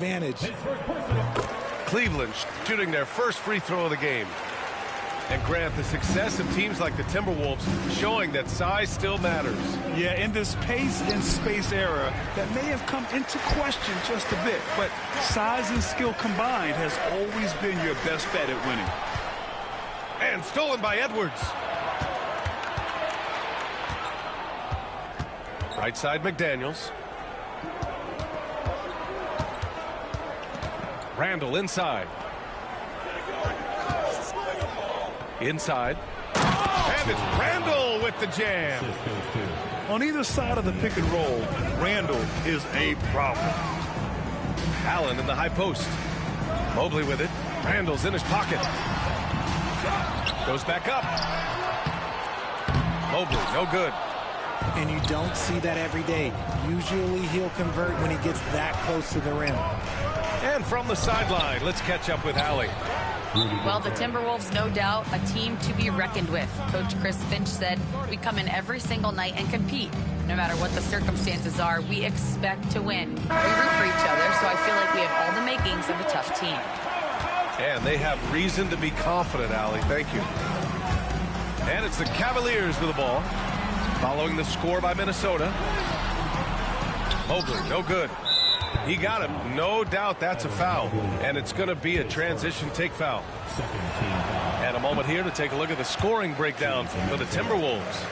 advantage. Cleveland shooting their first free throw of the game. And Grant, the success of teams like the Timberwolves showing that size still matters. Yeah, in this pace and space era, that may have come into question just a bit, but size and skill combined has always been your best bet at winning. And stolen by Edwards. Right side McDaniels. Randall inside. Inside. And it's Randall with the jam. On either side of the pick and roll, Randall is a problem. Allen in the high post. Mobley with it. Randall's in his pocket. Goes back up. Mobley, no good. And you don't see that every day. Usually he'll convert when he gets that close to the rim. And from the sideline, let's catch up with Allie. Well, the Timberwolves, no doubt, a team to be reckoned with. Coach Chris Finch said, we come in every single night and compete. No matter what the circumstances are, we expect to win. We root for each other, so I feel like we have all the makings of a tough team. And they have reason to be confident, Allie. Thank you. And it's the Cavaliers with the ball. Following the score by Minnesota. Mobley, no good. He got him. No doubt that's a foul. And it's going to be a transition take foul. And a moment here to take a look at the scoring breakdown for the Timberwolves.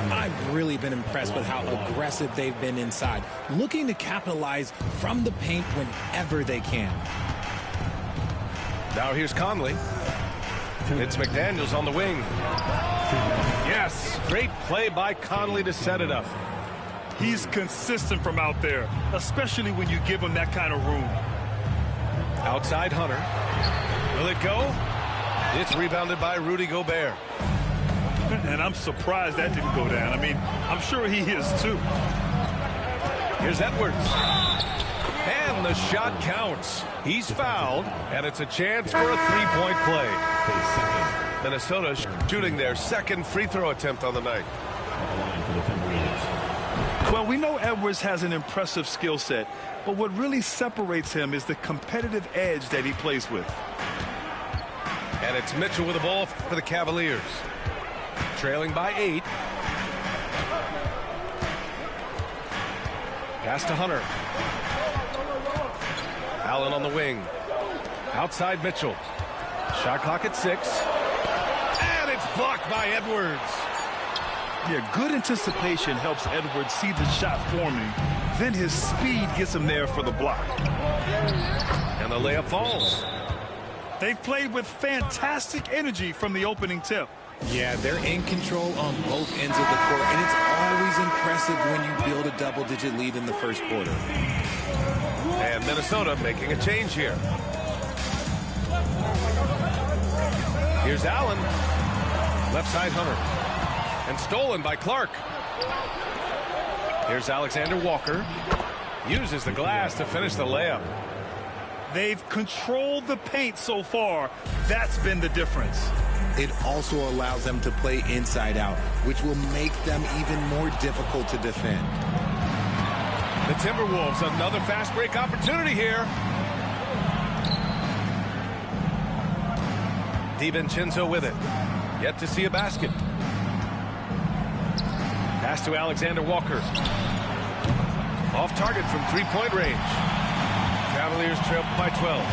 I've really been impressed with how aggressive they've been inside, looking to capitalize from the paint whenever they can. Now here's Conley. It's McDaniels on the wing. Yes, great play by Conley to set it up. He's consistent from out there, especially when you give him that kind of room. Outside Hunter. Will it go? It's rebounded by Rudy Gobert. And I'm surprised that didn't go down. I mean, I'm sure he is too. Here's Edwards. And the shot counts. He's fouled, and it's a chance for a three-point play. Minnesota shooting their second free throw attempt on the night. Well, we know Edwards has an impressive skill set, but what really separates him is the competitive edge that he plays with. And it's Mitchell with the ball for the Cavaliers. Trailing by 8. Pass to Hunter. Allen on the wing. Outside Mitchell. Shot clock at 6. And it's blocked by Edwards. Yeah, good anticipation helps Edwards see the shot forming. Then his speed gets him there for the block. And the layup falls. They've played with fantastic energy from the opening tip. Yeah, they're in control on both ends of the court, and it's always impressive when you build a double-digit lead in the first quarter. And Minnesota making a change here. Here's Allen. Left side Hunter. And stolen by Clark. Here's Alexander Walker. Uses the glass to finish the layup. They've controlled the paint so far. That's been the difference. It also allows them to play inside out, which will make them even more difficult to defend. The Timberwolves, another fast break opportunity here. DiVincenzo with it. Yet to see a basket. Pass to Alexander Walker. Off target from three-point range. Cavaliers trail by 12.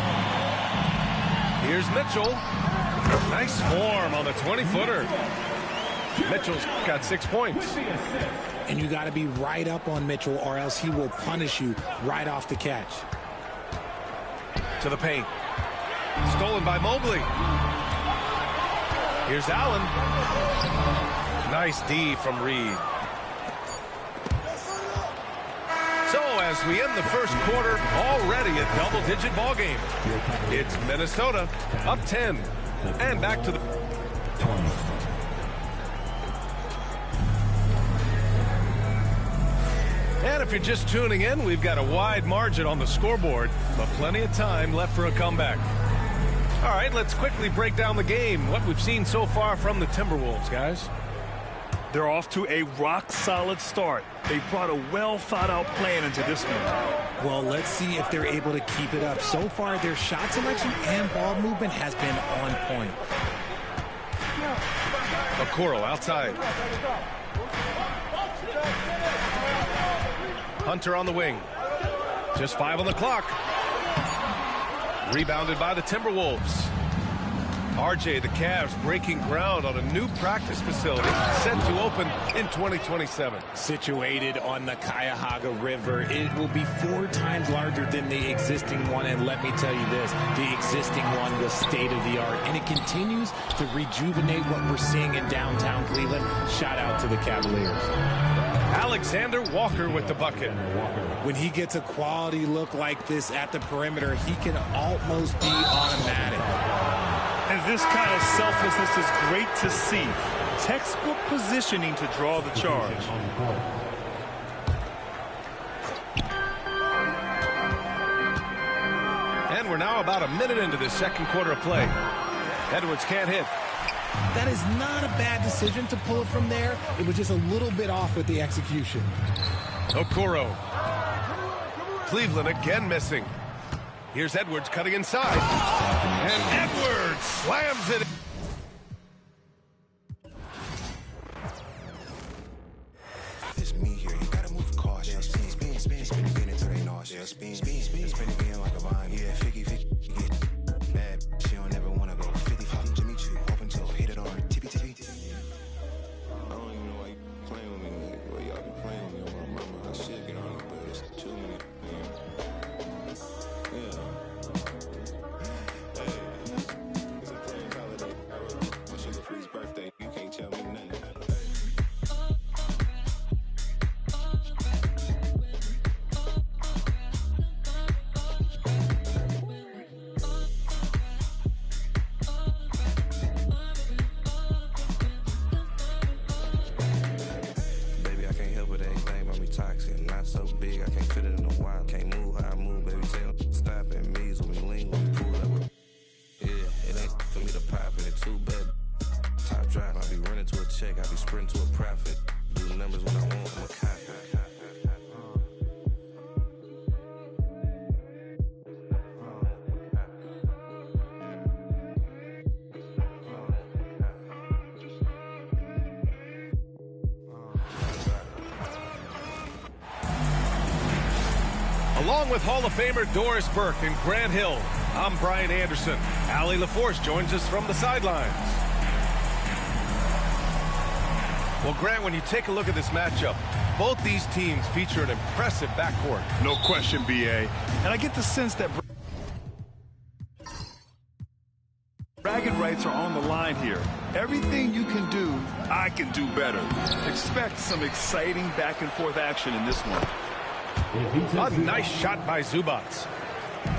Here's Mitchell. Nice form on the 20-footer. Mitchell's got 6 points. And you got to be right up on Mitchell or else he will punish you right off the catch. To the paint. Stolen by Mobley. Here's Allen. Nice D from Reed. So as we end the first quarter, already a double-digit ball game. It's Minnesota up 10. And back to the... And if you're just tuning in, we've got a wide margin on the scoreboard, but plenty of time left for a comeback. All right, let's quickly break down the game, what we've seen so far from the Timberwolves, guys. They're off to a rock-solid start. They brought a well-thought-out plan into this one. Well, let's see if they're able to keep it up. So far, their shot selection and ball movement has been on point. Okoro outside. Hunter on the wing. Just 5 on the clock. Rebounded by the Timberwolves. RJ, the Cavs breaking ground on a new practice facility set to open in 2027. Situated on the Cuyahoga River, it will be 4 times larger than the existing one. And let me tell you this, the existing one was state-of-the-art. And it continues to rejuvenate what we're seeing in downtown Cleveland. Shout out to the Cavaliers. Alexander Walker with the bucket. When he gets a quality look like this at the perimeter, he can almost be automatic. And this kind of selflessness is great to see. Textbook positioning to draw the charge. And we're now about a minute into the second quarter of play. Edwards can't hit. That is not a bad decision to pull it from there. It was just a little bit off with the execution. Okoro. Cleveland again missing. Here's Edwards cutting inside. And Edwards slams it. It's me here, you gotta move cautious. Spin, get into they nauseous. Spin, again like a vine. Yeah, Figgy, get bad. She don't ever wanna go 50 from Jimmy Choo. Open toe, hit it on her tippy. I don't even know why you playing with me, nigga. Why y'all be playing with me on my mama? I should get on it, but it's too many. Yeah. Hey, it's a plain holiday. My sugar free's birthday. You can't tell me nothing. Baby, I can't help it. Everything about me toxic. Not so big, I can't fit it in a while. Can't move how I move, baby. Tell stop at me when we lean, when we pull up with. Yeah, it ain't for me to pop it. It's too bad. Top drive, I be running to a check. I be sprinting to a profit. Do the numbers when I want, I'm a cop. Along with Hall of Famer Doris Burke and Grant Hill, I'm Brian Anderson. Allie LaForce joins us from the sidelines. Well, Grant, when you take a look at this matchup, both these teams feature an impressive backcourt. No question, BA. And I get the sense that bragging rights are on the line here. Everything you can do, I can do better. Expect some exciting back-and-forth action in this one. A nice shot by Zubac.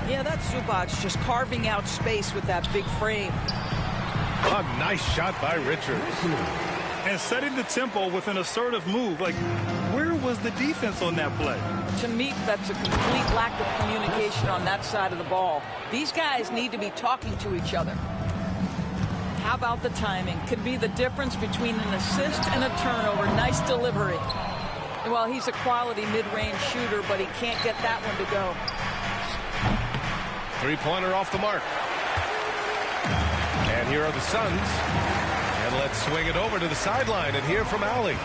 Yeah, that's Zubac just carving out space with that big frame. A nice shot by Richards. And setting the tempo with an assertive move. Like, where was the defense on that play? To me, that's a complete lack of communication on that side of the ball. These guys need to be talking to each other. How about the timing? Could be the difference between an assist and a turnover. Nice delivery. Well, he's a quality mid-range shooter, but he can't get that one to go. Three-pointer off the mark. And here are the Suns. And let's swing it over to the sideline and hear from Allie.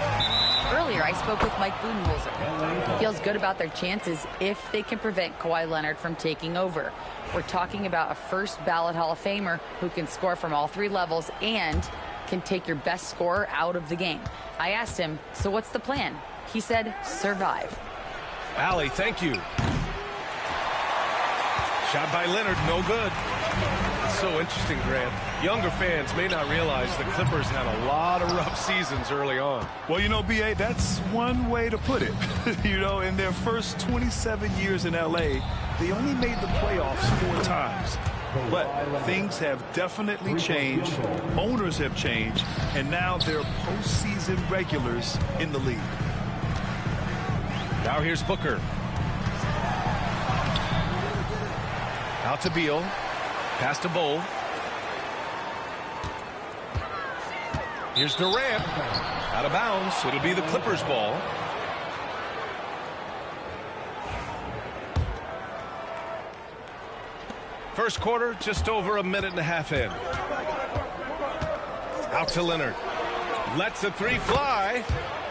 Earlier, I spoke with Mike Budenholzer. He feels good about their chances if they can prevent Kawhi Leonard from taking over. We're talking about a first-ballot Hall of Famer who can score from all 3 levels and can take your best scorer out of the game. I asked him, so what's the plan? He said, survive. Allie, thank you. Shot by Leonard, no good. It's so interesting, Grant. Younger fans may not realize the Clippers had a lot of rough seasons early on. Well, you know, BA, that's one way to put it. You know, in their first 27 years in L.A., they only made the playoffs 4 times. But things have definitely changed. Owners have changed. And now they're postseason regulars in the league. Now here's Booker. Out to Beal. Pass to Bull. Here's Durant. Out of bounds. It'll be the Clippers ball. First quarter, just over a minute and a half in. Out to Leonard. Lets a three fly.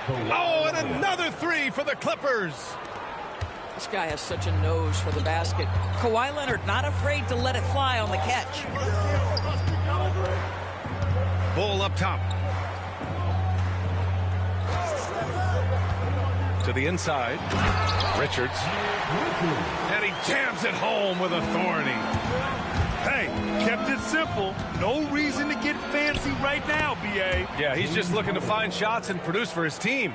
Oh, and another three for the Clippers. This guy has such a nose for the basket. Kawhi Leonard not afraid to let it fly on the catch. Bull up top. To the inside. Richards. And he jams it home with authority. Hey, kept it simple. No reason to get fancy right now, B.A. Yeah, he's just looking to find shots and produce for his team.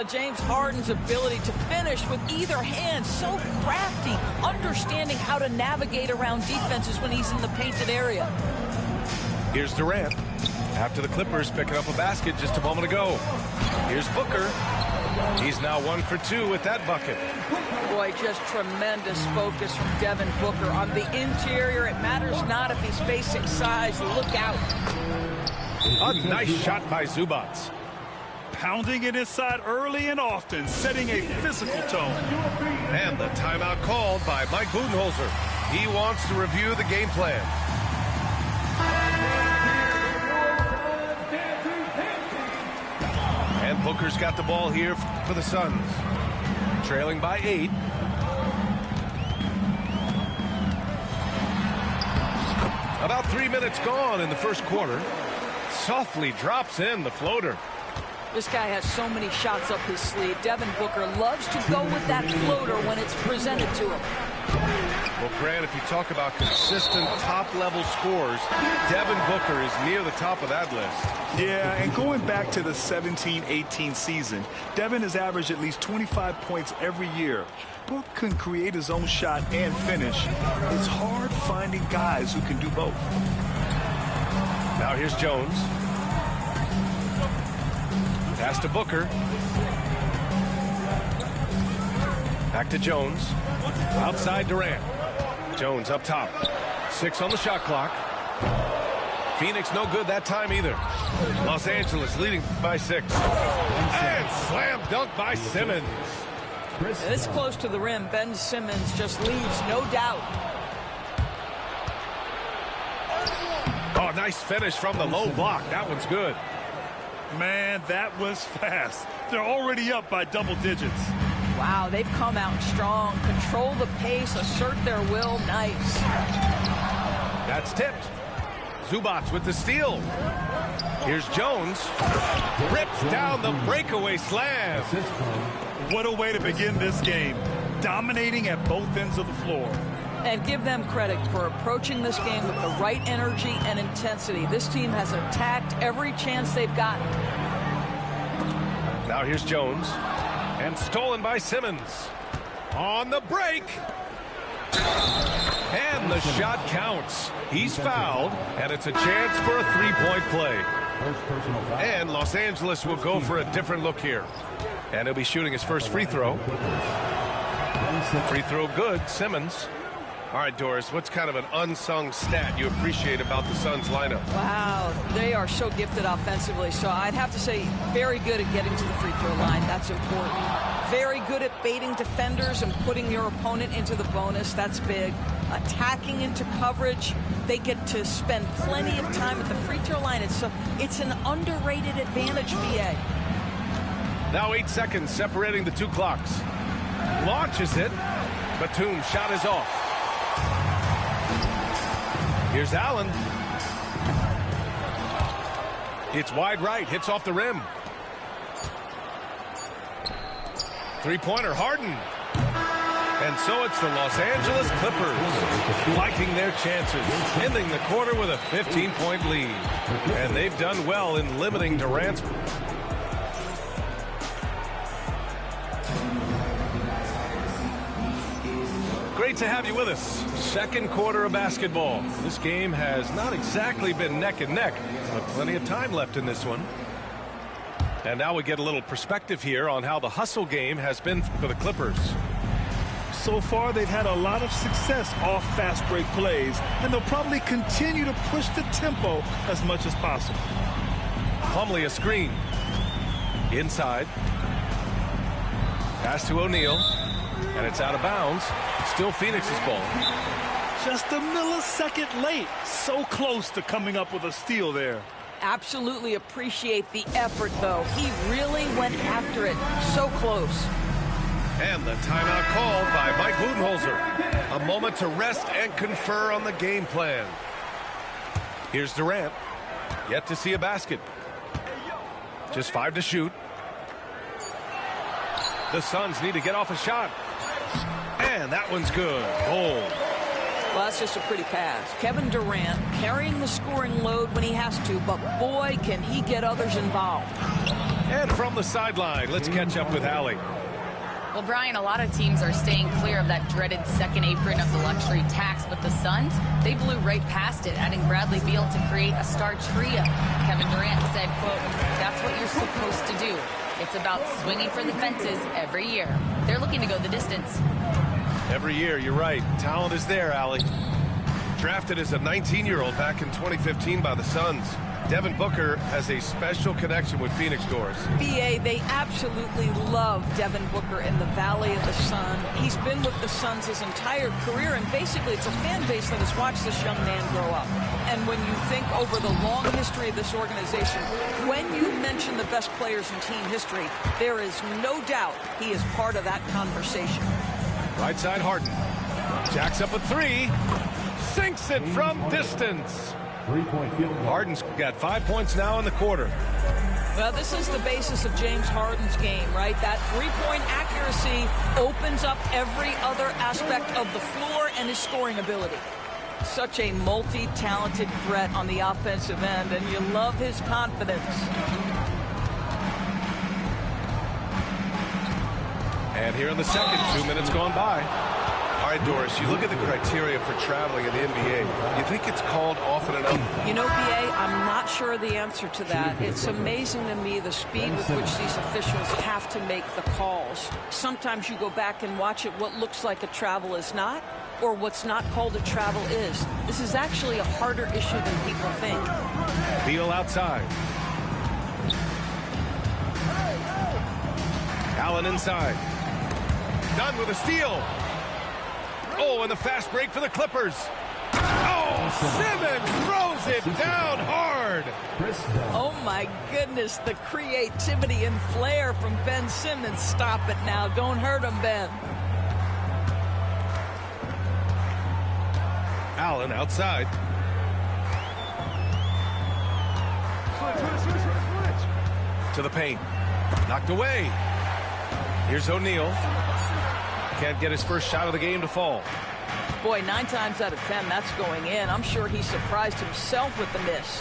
James Harden's ability to finish with either hand, so crafty, understanding how to navigate around defenses when he's in the painted area. Here's Durant. After the Clippers picking up a basket just a moment ago. Here's Booker. He's now 1 for 2 with that bucket. Boy, just tremendous focus from Devin Booker on the interior. It matters not if he's facing size. Look out. A nice shot by Zubac. Pounding it inside early and often, setting a physical tone. And the timeout called by Mike Budenholzer. He wants to review the game plan. And Booker's got the ball here for the Suns. Trailing by 8. About 3 minutes gone in the first quarter. Softly drops in the floater. This guy has so many shots up his sleeve. Devin Booker loves to go with that floater when it's presented to him. Well, Grant, if you talk about consistent top-level scores, Devin Booker is near the top of that list. Yeah, and going back to the 17-18 season, Devin has averaged at least 25 points every year. Book can create his own shot and finish. It's hard finding guys who can do both. Now here's Jones. Pass to Booker. Back to Jones. Outside Durant. Jones up top. 6 on the shot clock. Phoenix no good that time either. Los Angeles leading by 6. And slam dunk by Simmons. This close to the rim, Ben Simmons just leaves, no doubt. Oh, nice finish from the low block. That one's good. Man, that was fast. They're already up by double digits. Wow, they've come out strong. Control the pace, assert their will. Nice. That's tipped. Zubac with the steal. Here's Jones. Rips down the breakaway slam. What a way to begin this game. Dominating at both ends of the floor. And give them credit for approaching this game with the right energy and intensity. This team has attacked every chance they've gotten. Now here's Jones. And stolen by Simmons. On the break. And the shot counts. He's fouled, and it's a chance for a three-point play. And Los Angeles will go for a different look here. And he'll be shooting his first free throw. Free throw good, Simmons. All right, Doris, what's kind of an unsung stat you appreciate about the Suns lineup? Wow, they are so gifted offensively. So I'd have to say very good at getting to the free throw line. That's important. Very good at baiting defenders and putting your opponent into the bonus. That's big. Attacking into coverage. They get to spend plenty of time at the free throw line. It's an underrated advantage, BA. Now 8 seconds separating the two clocks. Launches it. Batum shot is off. Here's Allen. It's wide right. Hits off the rim. Three-pointer, Harden. And so it's the Los Angeles Clippers liking their chances, ending the quarter with a 15-point lead. And they've done well in limiting Durant's. Great to have you with us. Second quarter of basketball. This game has not exactly been neck and neck, but plenty of time left in this one. And now we get a little perspective here on how the hustle game has been for the Clippers. So far, they've had a lot of success off fast break plays, and they'll probably continue to push the tempo as much as possible. Plumlee a screen. Inside. Pass to O'Neal. And it's out of bounds. Still Phoenix's ball. Just a millisecond late. So close to coming up with a steal there. Absolutely appreciate the effort, though. He really went after it. So close. And the timeout called by Mike Budenholzer. A moment to rest and confer on the game plan. Here's Durant. Yet to see a basket. Just 5 to shoot. The Suns need to get off a shot. And that one's good. Goal. Well, that's just a pretty pass. Kevin Durant carrying the scoring load when he has to, but boy, can he get others involved. And from the sideline, let's catch up with Allie. Well, Brian, a lot of teams are staying clear of that dreaded second apron of the luxury tax, but the Suns, they blew right past it, adding Bradley Beal to create a star trio. Kevin Durant said, quote, "That's what you're supposed to do. It's about swinging for the fences every year." They're looking to go the distance. Every year, you're right. Talent is there, Allie. Drafted as a 19-year-old back in 2015 by the Suns, Devin Booker has a special connection with Phoenix, Doris. BA, they absolutely love Devin Booker in the Valley of the Sun. He's been with the Suns his entire career, and basically it's a fan base that has watched this young man grow up. And when you think over the long history of this organization, when you mention the best players in team history, there is no doubt he is part of that conversation. Right side, Harden. Jacks up a 3. Sinks it from distance. Harden's got 5 points now in the quarter. Well, this is the basis of James Harden's game, right? That three-point accuracy opens up every other aspect of the floor and his scoring ability. Such a multi-talented threat on the offensive end, and you love his confidence. And here in the second, 2 minutes gone by. All right, Doris, you look at the criteria for traveling in the NBA. You think it's called often enough? You know, BA, I'm not sure the answer to that. It's amazing to me the speed with which these officials have to make the calls. Sometimes you go back and watch it, what looks like a travel is not, or what's not called a travel is. This is actually a harder issue than people think. Beal outside. Allen inside. Done with a steal. Oh, and the fast break for the Clippers. Oh, Simmons throws it down hard. Oh, my goodness, the creativity and flair from Ben Simmons. Stop it now. Don't hurt him, Ben. Allen outside. To the paint. Knocked away. Here's O'Neal. Can't get his first shot of the game to fall. Boy, 9 times out of 10, that's going in. I'm sure he surprised himself with the miss.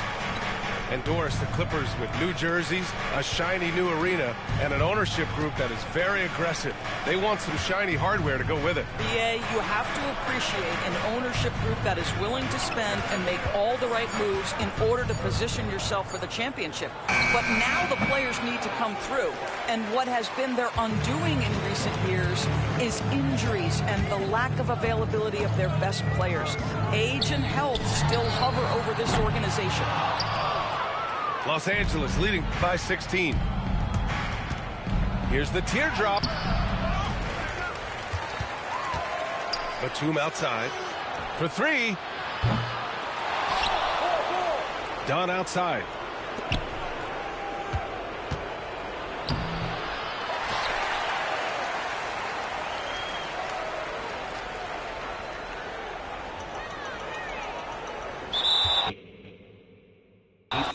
And Doris, the Clippers with new jerseys, a shiny new arena, and an ownership group that is very aggressive. They want some shiny hardware to go with it. BA, you have to appreciate an ownership group that is willing to spend and make all the right moves in order to position yourself for the championship. But now the players need to come through. And what has been their undoing in recent years is injuries and the lack of availability of their best players. Age and health still hover over this organization. Los Angeles leading by 16. Here's the teardrop. Batum outside for 3. Dunn outside.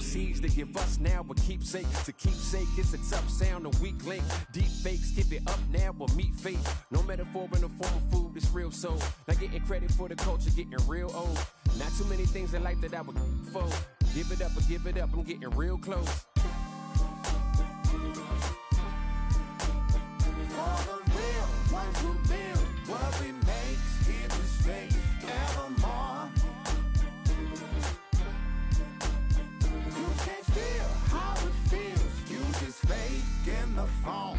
Seeds to give us now, but keepsake to keepsake. It's a tough sound, a weak link. Deep fakes, give it up now, but meet fate. No metaphor in the form of food, it's real soul. Not getting credit for the culture, getting real old. Not too many things in life that I would fold. Give it up or give it up, I'm getting real close. For the real ones who build what we make, here to stay evermore. Can't feel how it feels. You just fake in the phone.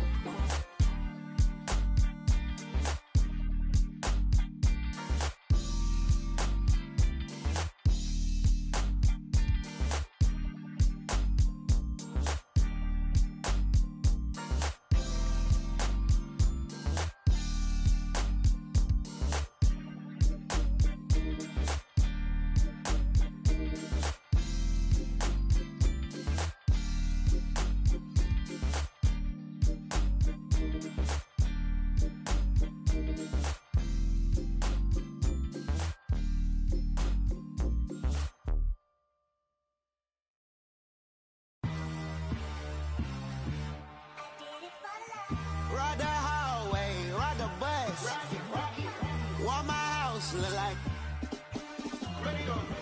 she look like.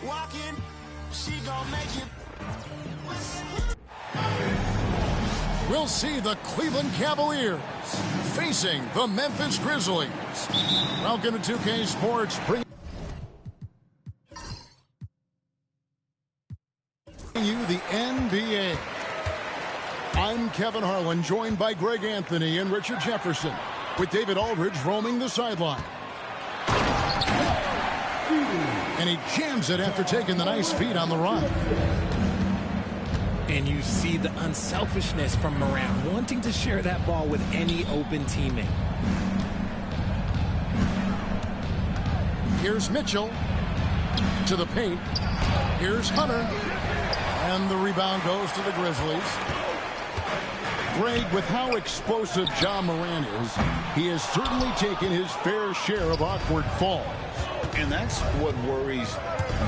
Walking, she gon' make you. We'll see the Cleveland Cavaliers facing the Memphis Grizzlies. Welcome to 2K Sports. Bring you the NBA. I'm Kevin Harlan, joined by Greg Anthony and Richard Jefferson, with David Aldridge roaming the sideline. And he jams it after taking the nice feed on the run. And you see the unselfishness from Morant, wanting to share that ball with any open teammate. Here's Mitchell to the paint. Here's Hunter. And the rebound goes to the Grizzlies. Greg, with how explosive Ja Morant is, he has certainly taken his fair share of awkward falls. And that's what worries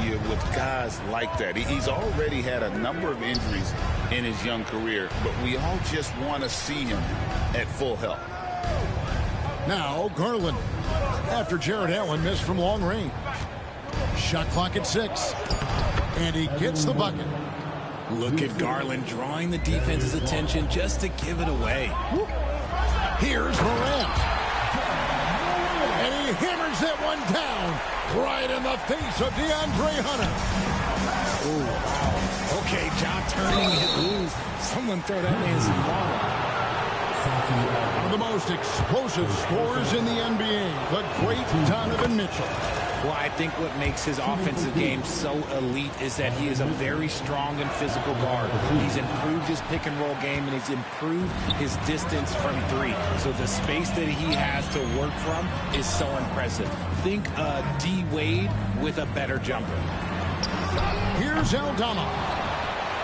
you with guys like that. He's already had a number of injuries in his young career, but we all just want to see him at full health. Now Garland, after Jared Allen missed from long range. Shot clock at 6. And he gets the bucket. Look at Garland drawing the defense's attention just to give it away. Here's Morant. And he hammers that one down right in the face of DeAndre Hunter. Oh, wow. Okay, Ja turning it loose. Someone throw that man some water. One of the most explosive scorers in the NBA, the great Donovan Mitchell. Well, I think what makes his offensive game so elite is that he is a very strong and physical guard. He's improved his pick-and-roll game, and he's improved his distance from three. So the space that he has to work from is so impressive. Think D. Wade with a better jumper. Here's Aldama.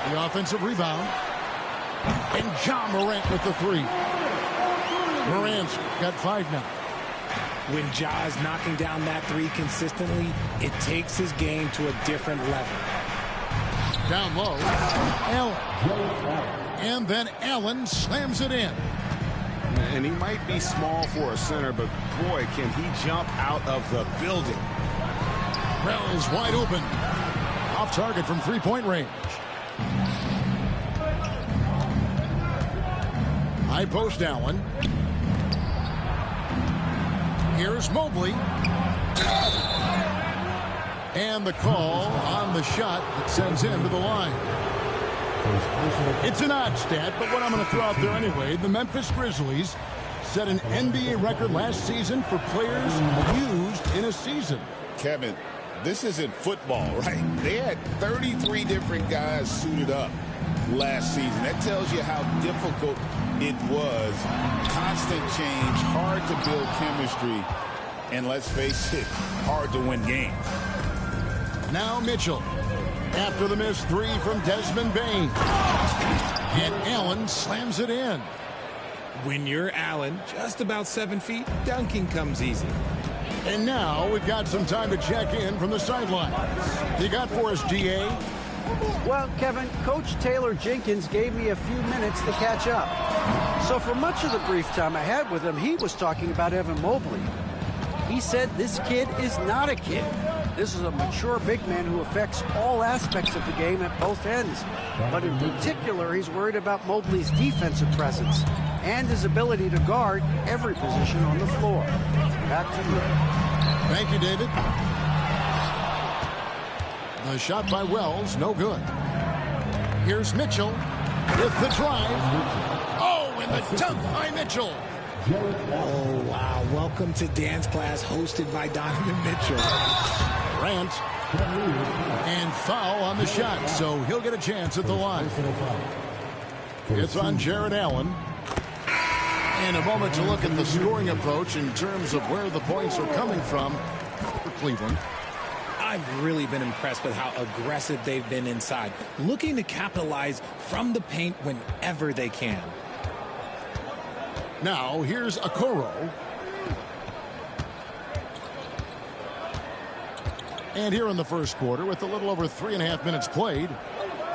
The offensive rebound. And Ja Morant with the three. Morant's got 5 now. When Ja is knocking down that three consistently, it takes his game to a different level. Down low, Allen. And then Allen slams it in. And he might be small for a center, but boy, can he jump out of the building. Rell's wide open. Off target from three-point range. High post Allen. Here's Mobley. And the call on the shot that sends him to the line. It's an odd stat, but what I'm going to throw out there anyway, the Memphis Grizzlies set an NBA record last season for players used in a season. Kevin, this isn't football, right? They had 33 different guys suited up last season. That tells you how difficult it was. Constant change, hard to build chemistry, and let's face it, hard to win games. Now Mitchell, after the missed three from Desmond Bain. And Allen slams it in. When you're Allen, just about 7 feet, dunking comes easy. And now we've got some time to check in from the sidelines. You got for us, DA? Well, Kevin, Coach Taylor Jenkins gave me a few minutes to catch up. So for much of the brief time I had with him, he was talking about Evan Mobley. He said this kid is not a kid. This is a mature big man who affects all aspects of the game at both ends. But in particular, he's worried about Mobley's defensive presence and his ability to guard every position on the floor. Back to you. Thank you, David. The shot by Wells, no good. Here's Mitchell with the drive. Oh, and the dunk by Mitchell. Oh, wow. Welcome to Dance Class, hosted by Donovan Mitchell. Grant. And foul on the shot, so he'll get a chance at the line. It's on Jared Allen. In a moment to look at the scoring approach in terms of where the points are coming from for Cleveland. I've really been impressed with how aggressive they've been inside, looking to capitalize from the paint whenever they can. Now, here's Okoro. And here in the first quarter, with a little over 3.5 minutes played,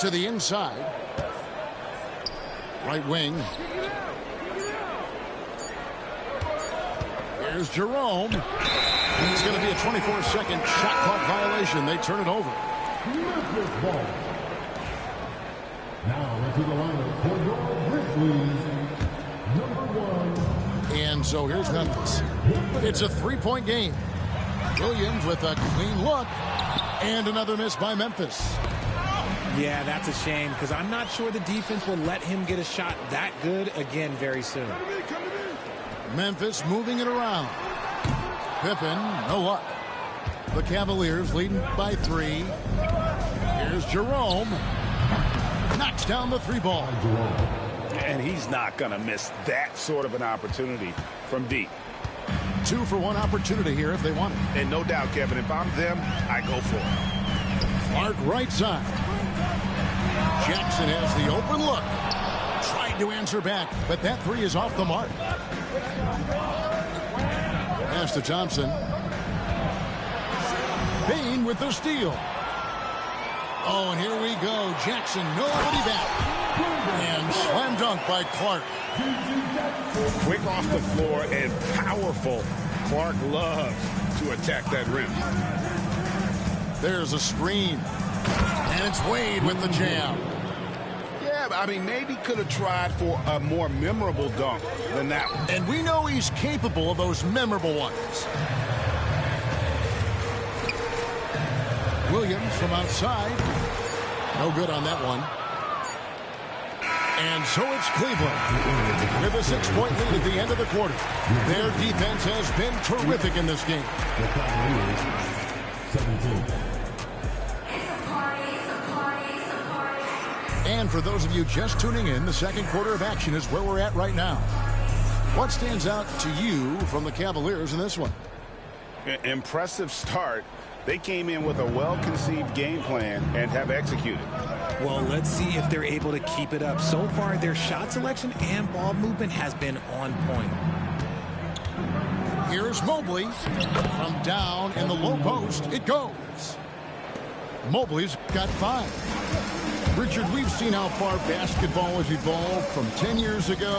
to the inside. Right wing. Here's Jerome. It's going to be a 24-second shot clock violation. They turn it over. Memphis ball. Now into the lineup for your Grizzlies, number 1. And so here's Memphis. It's a 3-point game. Williams with a clean look. And another miss by Memphis. Yeah, that's a shame because I'm not sure the defense will let him get a shot that good again very soon. Memphis moving it around. Pippen, no luck. The Cavaliers leading by 3. Here's Jerome. Knocks down the 3-ball. And he's not going to miss that sort of an opportunity from deep. 2 for 1 opportunity here if they want it. And no doubt, Kevin, if I'm them, I go for it. Clark right side. Jackson has the open look. Tried to answer back, but that 3 is off the mark. Pass to Thompson. Payne with the steal. Oh, and here we go. Jackson, nobody back. And slam dunk by Clark. Quick off the floor and powerful. Clark loves to attack that rim. There's a screen. And it's Wade with the jam. Yeah, I mean, maybe could have tried for a more memorable dunk than that one. And we know he's capable of those memorable ones. Williams from outside. No good on that one. And so it's Cleveland with a 6-point lead at the end of the quarter. Their defense has been terrific in this game. 17. And for those of you just tuning in, the second quarter of action is where we're at right now. What stands out to you from the Cavaliers in this one? Impressive start. They came in with a well-conceived game plan and have executed. Well, let's see if they're able to keep it up. So far, their shot selection and ball movement has been on point. Here's Mobley. From down in the low post, it goes. Mobley's got 5. Richard, we've seen how far basketball has evolved from 10 years ago,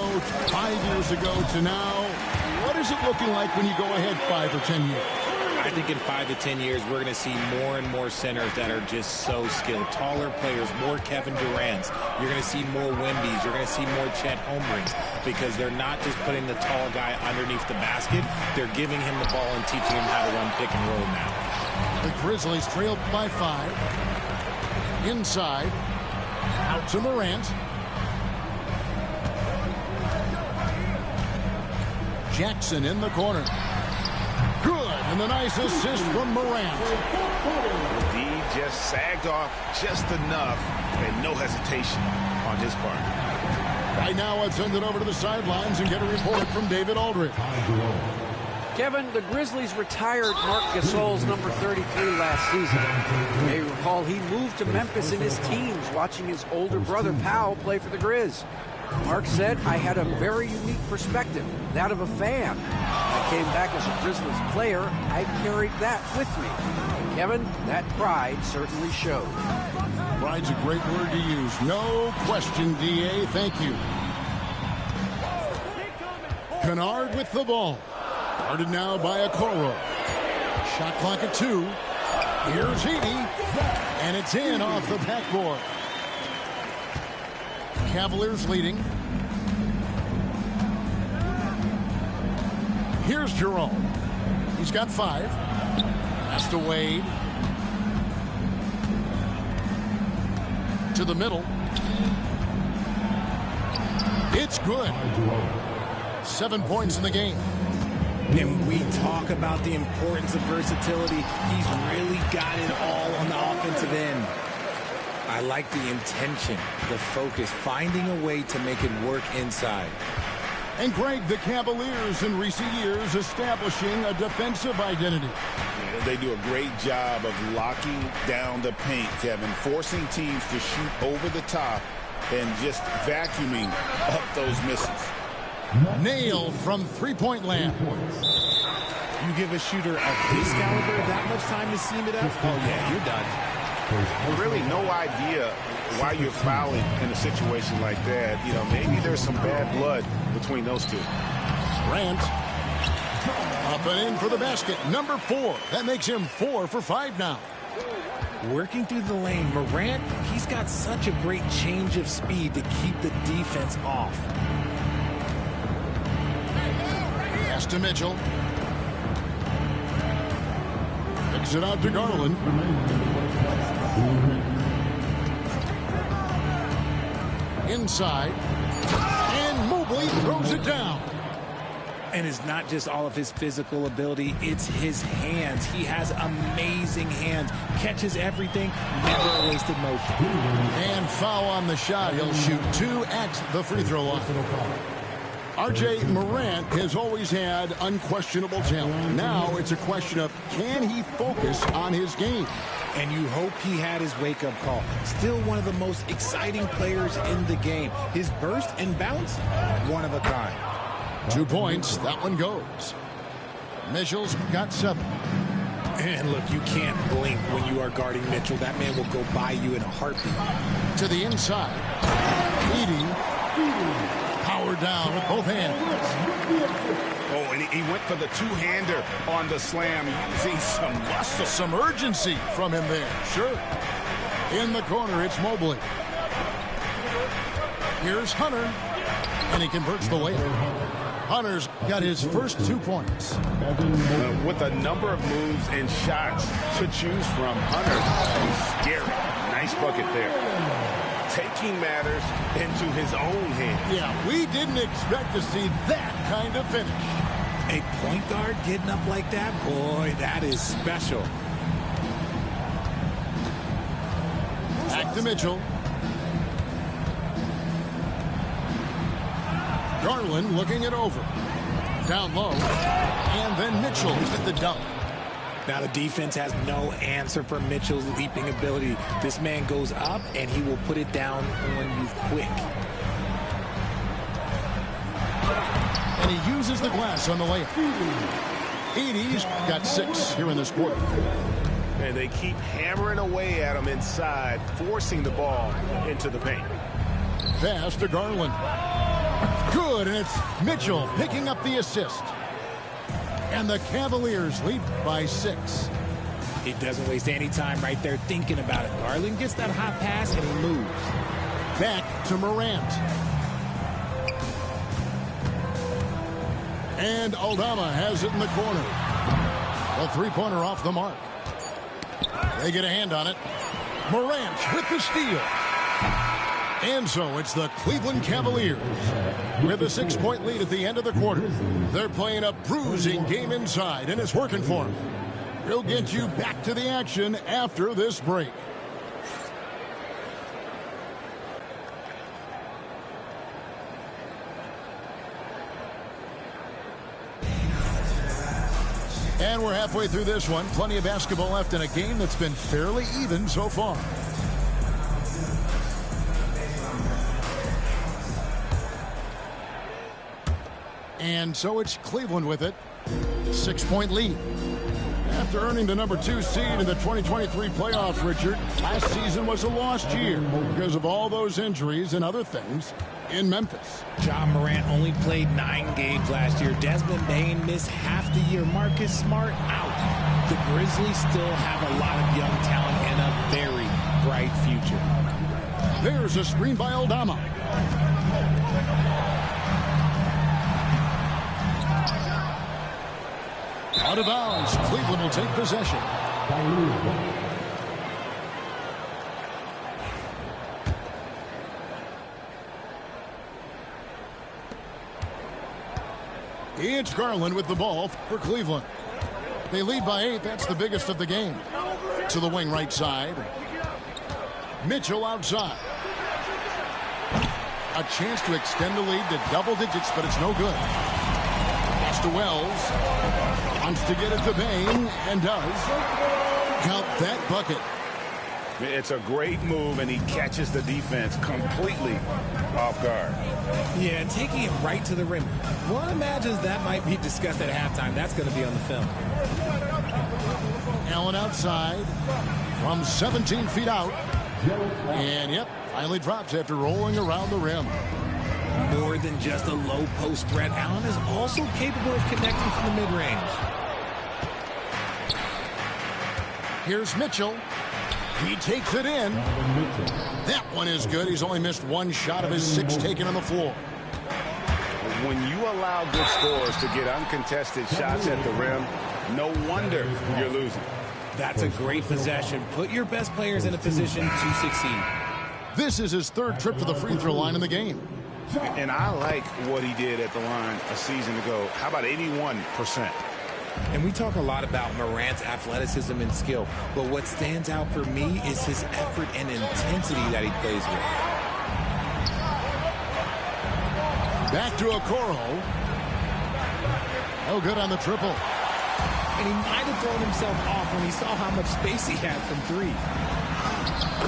5 years ago to now. What is it looking like when you go ahead 5 or 10 years? I think in 5 to 10 years, we're going to see more and more centers that are just so skilled. Taller players, more Kevin Durant's. You're going to see more Wemby's. You're going to see more Chet Holmgrens because they're not just putting the tall guy underneath the basket. They're giving him the ball and teaching him how to run pick and roll now. The Grizzlies trailed by 5. Inside. Out to Morant. Jackson in the corner. Good, and a nice assist from Morant. D just sagged off just enough, and no hesitation on his part. Right now, let's send it over to the sidelines and get a report from David Aldridge. Kevin, the Grizzlies retired Marc Gasol's number 33 last season. You may recall he moved to Memphis in his teens, watching his older brother Powell play for the Grizz. Mark said, I had a very unique perspective, that of a fan. I came back as a Grizzlies player. I carried that with me. And Kevin, that pride certainly showed. Pride's a great word to use. No question, D.A. Thank you. Kennard with the ball. Guarded now by Okoro. Shot clock at 2. Here's Heaney. And it's in off the backboard. Cavaliers leading. Here's Jerome. He's got 5. Pass to Wade. To the middle. It's good. 7 points in the game. And we talk about the importance of versatility. He's really got it all on the offensive end. I like the intention, the focus, finding a way to make it work inside. And Greg, the Cavaliers in recent years establishing a defensive identity. They do a great job of locking down the paint, Kevin, forcing teams to shoot over the top and just vacuuming up those misses. Nailed from three-point land. You give a shooter of this caliber that much time to seam it up, oh yeah, you're done. Really no idea why you're fouling in a situation like that. You know, maybe there's some bad blood between those two. Grant Up and in for the basket. Number 4. That makes him 4 for 5 now. Working through the lane, Morant, he's got such a great change of speed to keep the defense off. Pass to Mitchell. Kicks it out to Garland. Inside. And Mobley throws it down. And it's not just all of his physical ability, it's his hands. He has amazing hands. Catches everything, never a wasted motion. And foul on the shot. He'll shoot 2 at the free throw line. R.J. Morant has always had unquestionable talent. Now it's a question of, can he focus on his game? And you hope he had his wake-up call. Still one of the most exciting players in the game. His burst and bounce, one of a kind. 2 points. That one goes. Mitchell's got 7. And look, you can't blink when you are guarding Mitchell. That man will go by you in a heartbeat. To the inside. Edey. Powered down with both hands. Oh, and he went for the two-hander on the slam. You see some muscle. Some urgency from him there. Sure. In the corner, it's Mobley. Here's Hunter. And he converts the layup. Hunter's got his first 2 points. With a number of moves and shots to choose from, Hunter is scary. Nice bucket there. Taking matters into his own hands. Yeah, we didn't expect to see that kind of finish. A point guard getting up like that, boy, that is special. Back to Mitchell. Garland looking it over. Down low. And then Mitchell with the dunk. Now the defense has no answer for Mitchell's leaping ability. This man goes up and he will put it down on you quick. And he uses the glass on the layup. Edey's got 6 here in this quarter. And they keep hammering away at him inside, forcing the ball into the paint. Pass to Garland. Good, and it's Mitchell picking up the assist. And the Cavaliers lead by 6. He doesn't waste any time right there thinking about it. Garland gets that hot pass and he moves. Back to Morant. And Aldama has it in the corner. A 3-pointer off the mark. They get a hand on it. Morant with the steal. And so it's the Cleveland Cavaliers with a 6-point lead at the end of the quarter. They're playing a bruising game inside, and it's working for them. We'll get you back to the action after this break. And we're halfway through this one. Plenty of basketball left in a game that's been fairly even so far. And so it's Cleveland with it. 6-point lead. After earning the number 2 seed in the 2023 playoffs, Richard, last season was a lost year because of all those injuries and other things in Memphis. Ja Morant only played 9 games last year. Desmond Bane missed half the year. Marcus Smart out. The Grizzlies still have a lot of young talent and a very bright future. There's a screen by Aldama. Out of bounds. Cleveland will take possession. It's Garland with the ball for Cleveland. They lead by 8. That's the biggest of the game. To the wing right side. Mitchell outside. A chance to extend the lead to double digits, but it's no good. Pass to Wells. Wants to get it to Bane, and does. Count that bucket. It's a great move, and he catches the defense completely off guard. Yeah, and taking it right to the rim. One imagines that might be discussed at halftime. That's going to be on the film. Allen outside from 17 feet out. And, yep, finally drops after rolling around the rim. More than just a low post threat, Allen is also capable of connecting from the mid-range. Here's Mitchell. He takes it in. That one is good. He's only missed one shot of his 6 taken on the floor. When you allow good scorers to get uncontested shots at the rim, no wonder you're losing. That's a great possession. Put your best players in a position to succeed. This is his 3rd trip to the free throw line in the game. And I like what he did at the line a season ago. How about 81%? And we talk a lot about Morant's athleticism and skill, but what stands out for me is his effort and intensity that he plays with. Back to Okoro. No good on the triple. And he might have thrown himself off when he saw how much space he had from 3.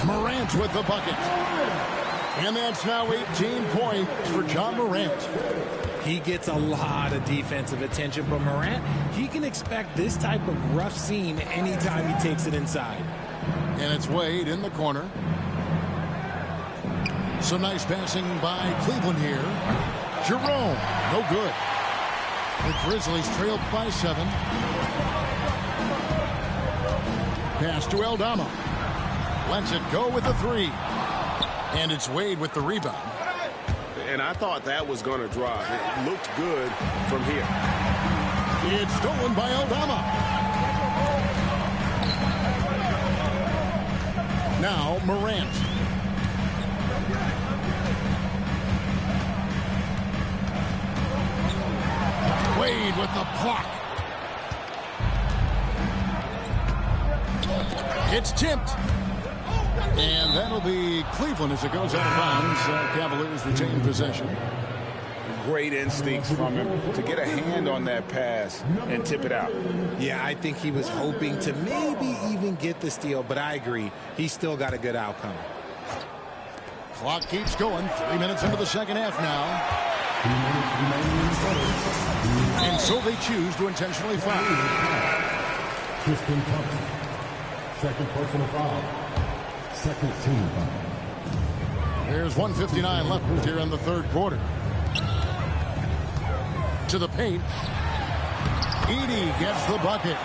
Morant with the bucket. And that's now 18 points for John Morant. He gets a lot of defensive attention, but Morant, he can expect this type of rough scene anytime he takes it inside. And it's Wade in the corner. Some nice passing by Cleveland here. Jerome, no good. The Grizzlies trailed by 7. Pass to Aldama. Lets it go with the 3. And it's Wade with the rebound. And I thought that was going to drop. It looked good from here. It's stolen by Aldama. Now Morant. Wade with the block. It's tipped. And that'll be Cleveland as it goes out of bounds. Cavaliers retain possession. Great instincts from him to get a hand on that pass and tip it out. Yeah, I think he was hoping to maybe even get the steal, but I agree. He still got a good outcome. Clock keeps going. 3 minutes into the second half now. And so they choose to intentionally foul. Tristan Thompson. Second personal foul. Second team foul. There's 1:59 left here in the 3rd quarter. To the paint. Edey gets the bucket.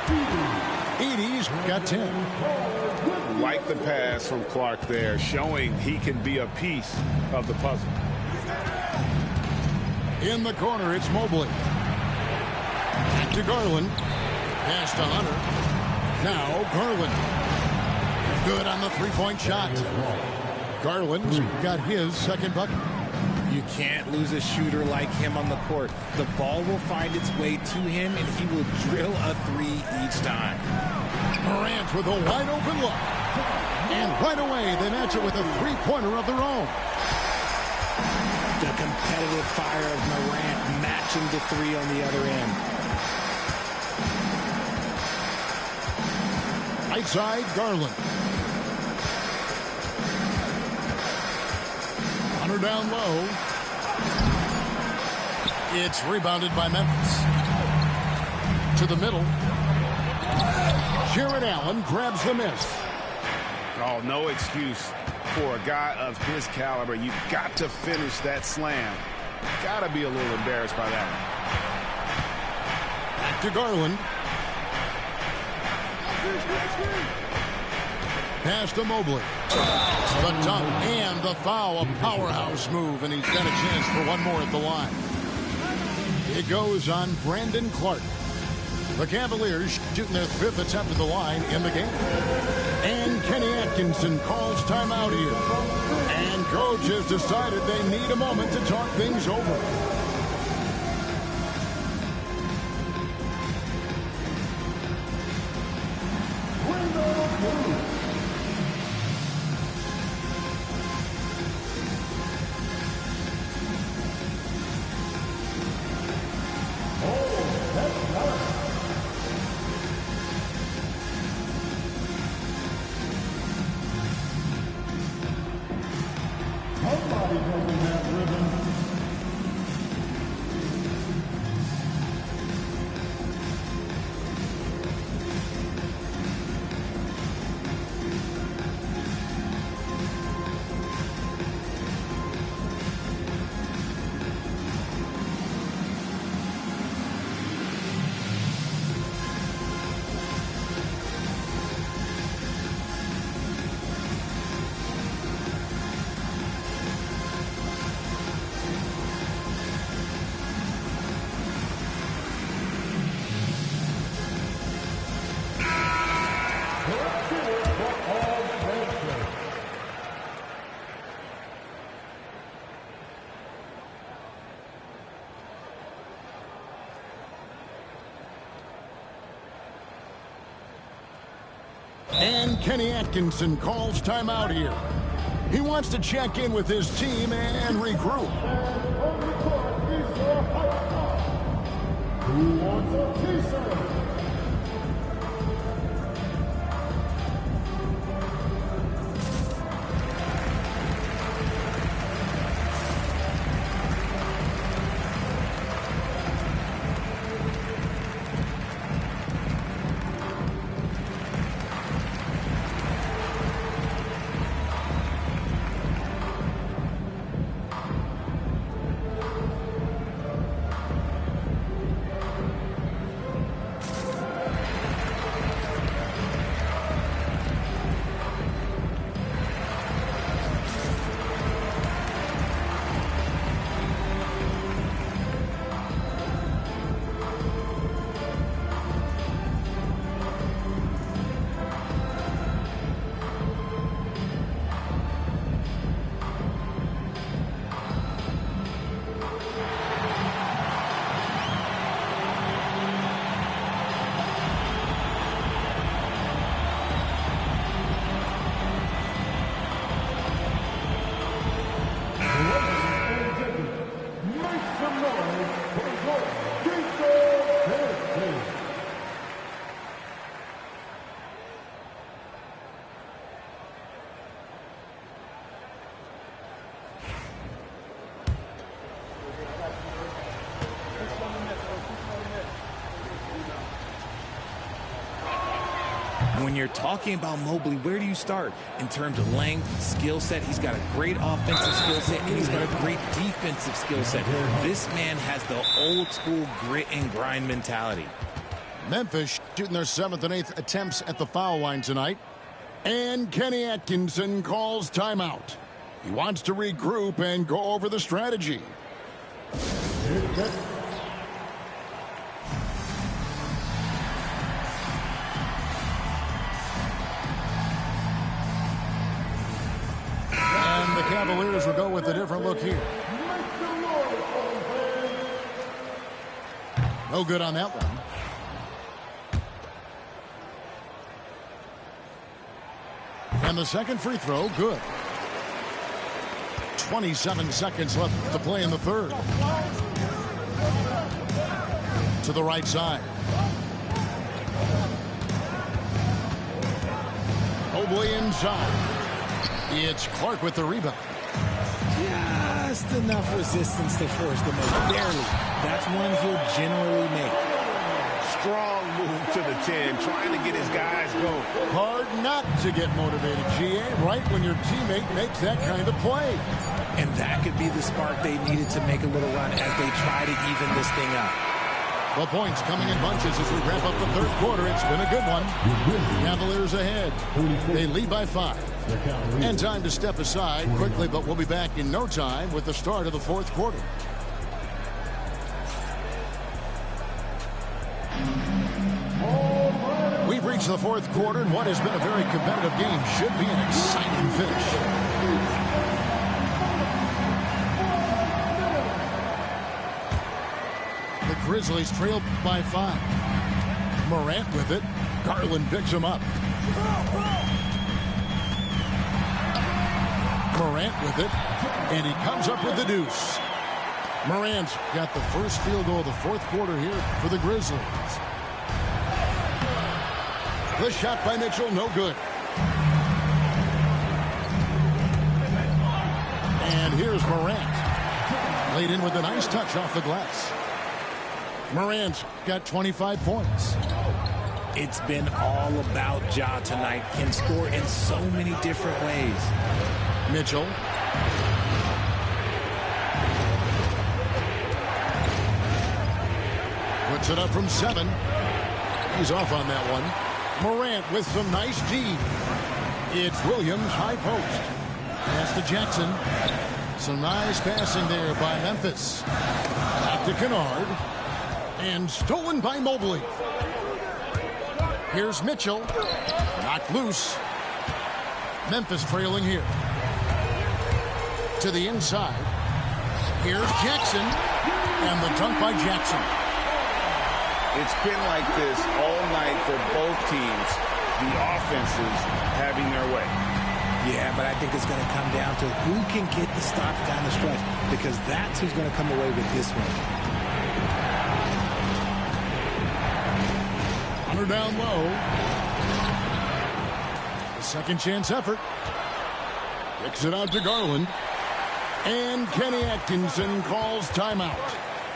Edey's got 10. Like the pass from Clark there, showing he can be a piece of the puzzle. In the corner, it's Mobley. Back to Garland. Pass to Hunter. Now Garland. Good on the 3-point shot. Garland's got his 2nd bucket. You can't lose a shooter like him on the court. The ball will find its way to him, and he will drill a 3 each time. Morant with a wide open look. And right away, they match it with a 3-pointer of their own. The competitive fire of Morant matching the 3 on the other end. Right side, Garland. Hunter down low. It's rebounded by Memphis. To the middle. Jared Allen grabs the miss. Oh, no excuse for a guy of his caliber. You've got to finish that slam. Got to be a little embarrassed by that. Back to Garland. Pass to Mobley. The dunk and the foul, a powerhouse move, and he's got a chance for one more at the line. It goes on Brandon Clark. The Cavaliers shooting their 5th attempt at the line in the game. And Kenny Atkinson calls timeout here. And coach has decided they need a moment to talk things over. And Kenny Atkinson calls timeout here. He wants to check in with his team and regroup. Who wants a t-shirt? When you're talking about Mobley, where do you start? In terms of length, skill set, he's got a great offensive skill set, and he's got a great defensive skill set. This man has the old school grit and grind mentality. Memphis shooting their 7th and 8th attempts at the foul line tonight. And Kenny Atkinson calls timeout. He wants to regroup and go over the strategy. And the Cavaliers will go with a different look here. No good on that one. And the second free throw, good. 27 seconds left to play in the third. To the right side. Mobley inside. It's Clark with the rebound. Just enough resistance to force the make. Barely. That's one he'll generally make. Strong move to the 10, trying to get his guys going. Hard not to get motivated, GA, right when your teammate makes that kind of play. And that could be the spark they needed to make a little run as they try to even this thing up. The points coming in bunches as we wrap up the third quarter. It's been a good one. Cavaliers ahead. They lead by 5. And time to step aside quickly, but we'll be back in no time with the start of the fourth quarter. We've reached the fourth quarter, and what has been a very competitive game should be an exciting finish. The Grizzlies trail by 5. Morant with it. Garland picks him up. Morant with it. And he comes up with the deuce. Morant's got the first field goal of the fourth quarter here for the Grizzlies. The shot by Mitchell, no good. And here's Morant. Laid in with a nice touch off the glass. Morant's got 25 points. It's been all about Ja tonight. Can score in so many different ways. Mitchell. Puts it up from 7. He's off on that one. Morant with some nice D. It's Williams, high post. Pass to Jackson. Some nice passing there by Memphis. Back to Kennard. And stolen by Mobley. Here's Mitchell. Knocked loose. Memphis trailing here. To the inside. Here's Jackson. And the dunk by Jackson. It's been like this all night for both teams. The offenses having their way. Yeah, but I think it's going to come down to who can get the stops down the stretch, because that's who's going to come away with this one. Hunter down low. A second chance effort. Kicks it out to Garland. And Kenny Atkinson calls timeout.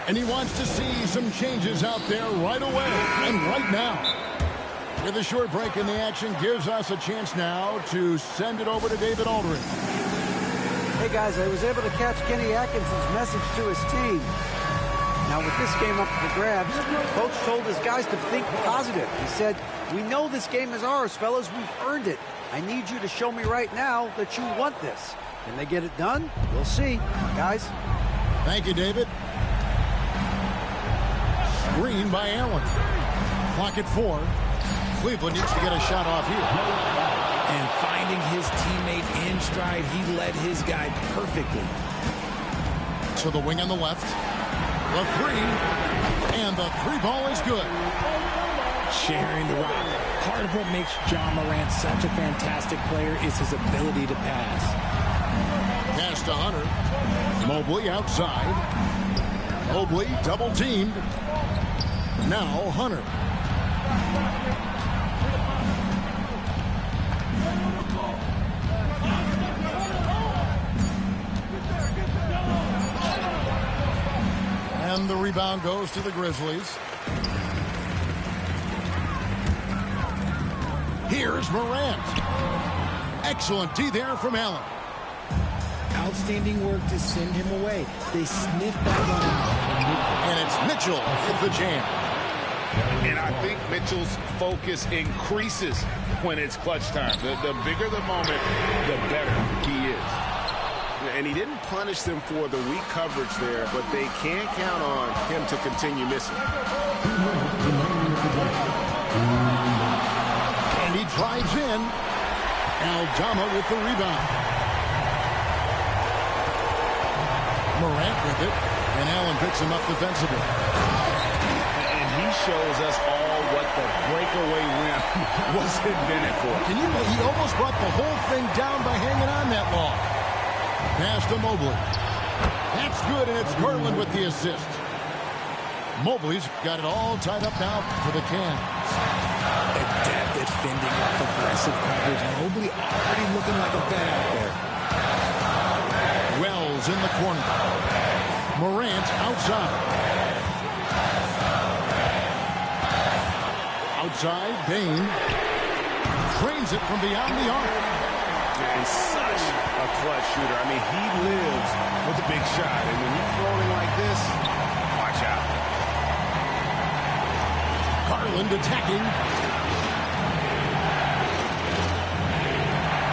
And he wants to see some changes out there right away and right now. With a short break in the action, gives us a chance now to send it over to David Aldridge. Hey, guys, I was able to catch Kenny Atkinson's message to his team. Now, with this game up for grabs, Coach told his guys to think positive. He said, "We know this game is ours, fellas. We've earned it. I need you to show me right now that you want this." Can they get it done? We'll see. Guys. Thank you, David. Screen by Allen. Clock at 4. Cleveland needs to get a shot off here. And finding his teammate in stride, he led his guy perfectly. To the wing on the left. The 3. And the 3 ball is good. Sharing the rock. Part of what makes Ja Morant such a fantastic player is his ability to pass. Pass to Hunter. Mobley outside. Mobley double teamed. Now Hunter. And the rebound goes to the Grizzlies. Here's Morant. Excellent D there from Allen. Outstanding work to send him away. They sniffed that one out. And it's Mitchell with the jam. And I think Mitchell's focus increases when it's clutch time. The bigger the moment, the better he is. And he didn't punish them for the weak coverage there, but they can't count on him to continue missing. And he drives in. Aldama with the rebound. Morant with it, and Allen picks him up defensively. And he shows us all what the breakaway rim was invented for. He almost brought the whole thing down by hanging on that long. Pass to Mobley. That's good, and it's Garland with the assist. Mobley's got it all tied up now for the Cans. Adept at fending off aggressive coverage. Mobley already looking like a vet out there. Wells in the corner. Morant outside. Outside, Bane. Trains it from beyond the arc. And such a clutch shooter. I mean, he lives with a big shot. And when you're throwing like this, watch out. Garland attacking.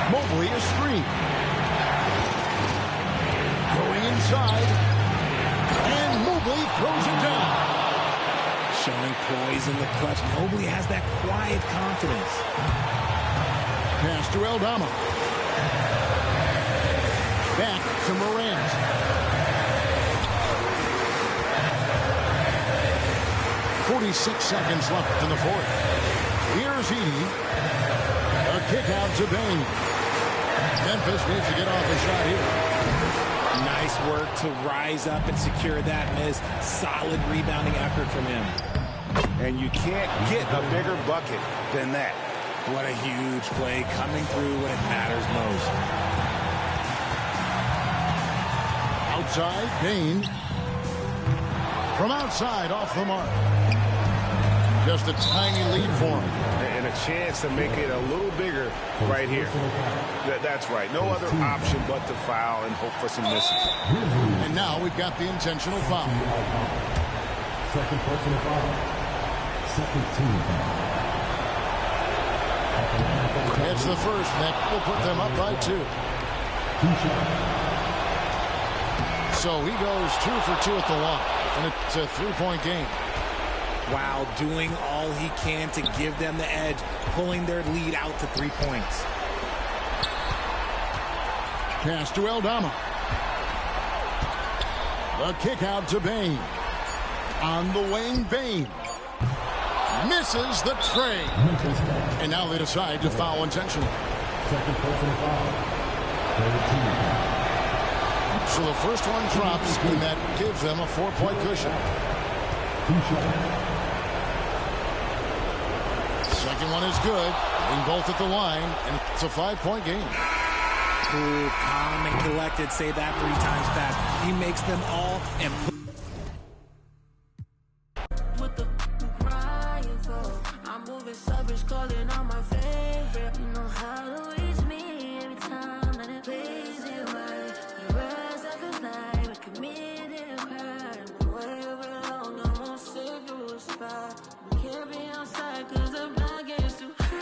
Mobley a screen. Going inside. And Mobley throws it down. Showing poise in the clutch. Mobley has that quiet confidence. Pass to Aldama. Back to Morant. .46 seconds left in the fourth. Here's Edey. A kick out to Bane. Memphis needs to get off the shot here. Nice work to rise up and secure that miss. Solid rebounding effort from him. And you can't get a bigger bucket than that. What a huge play coming through when it matters most. Outside, Bane. From outside, off the mark. Just a tiny lead for him. And a chance to make it a little bigger right here. That's right. No other option but to foul and hope for some misses. And now we've got the intentional foul. Second personal foul. Second team foul. It's the first. That will put them up by 2. So he goes 2 for 2 at the line. And it's a 3-point game. while doing all he can to give them the edge, pulling their lead out to 3 points. Pass to Aldama. The kick out to Bane. On the wing, Bane. Misses the tray. And now they decide to foul intentionally. Second personal foul. 13. So the first one drops, and that gives them a 4-point cushion. Second one is good. Getting both at the line, and it's a 5-point game. Cool, calm, and collected. Say that 3 times fast. He makes them all and What the crying for? I'm moving savage, calling on my favorite. You know how to reach me every time that it plays it right. You rise up at night, we committed a crime. Way belong, I'm gonna save you a spot. We can't be outside 'cause the blood gets too high.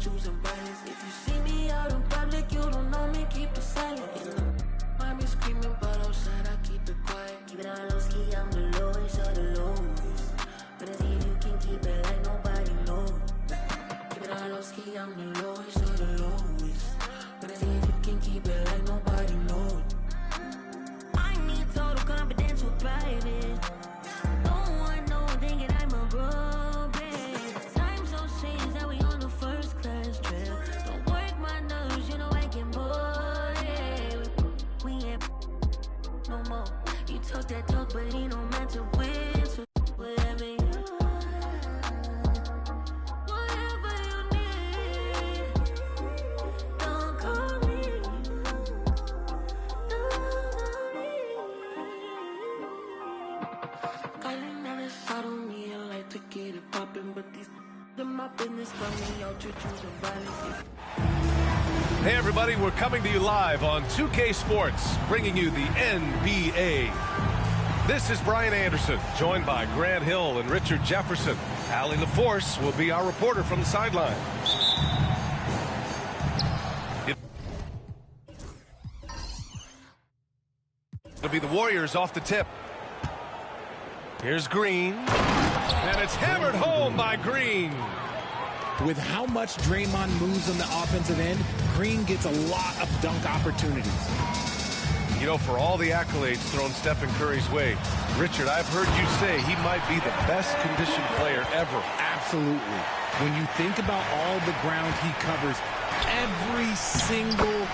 Choosing violence. If you see me out in public, you don't know me, keep it silent. I be screaming, but outside I keep it quiet. Keep it on low ski, I'm the lowest of the lowest. But I see if you can keep it like nobody knows. Keep it on low ski, I'm the lowest of the lowest. But I see if you can keep it like nobody knows. I need total confidence with private. No one know thinking I'm a bro. Talk that talk, but he don't match to win. So whatever you want, whatever you need, don't call me. Calling on this side on me, I like to get it poppin', but these in my business got me out to choosing violence. Hey everybody, we're coming to you live on 2K Sports, bringing you the NBA. This is Brian Anderson, joined by Grant Hill and Richard Jefferson. Allie LaForce will be our reporter from the sideline. It'll be the Warriors off the tip. Here's Green, and it's hammered home by Green. With how much Draymond moves on the offensive end, Green gets a lot of dunk opportunities. You know, for all the accolades thrown Stephen Curry's way, Richard, I've heard you say he might be the best conditioned player ever. Absolutely. When you think about all the ground he covers, every single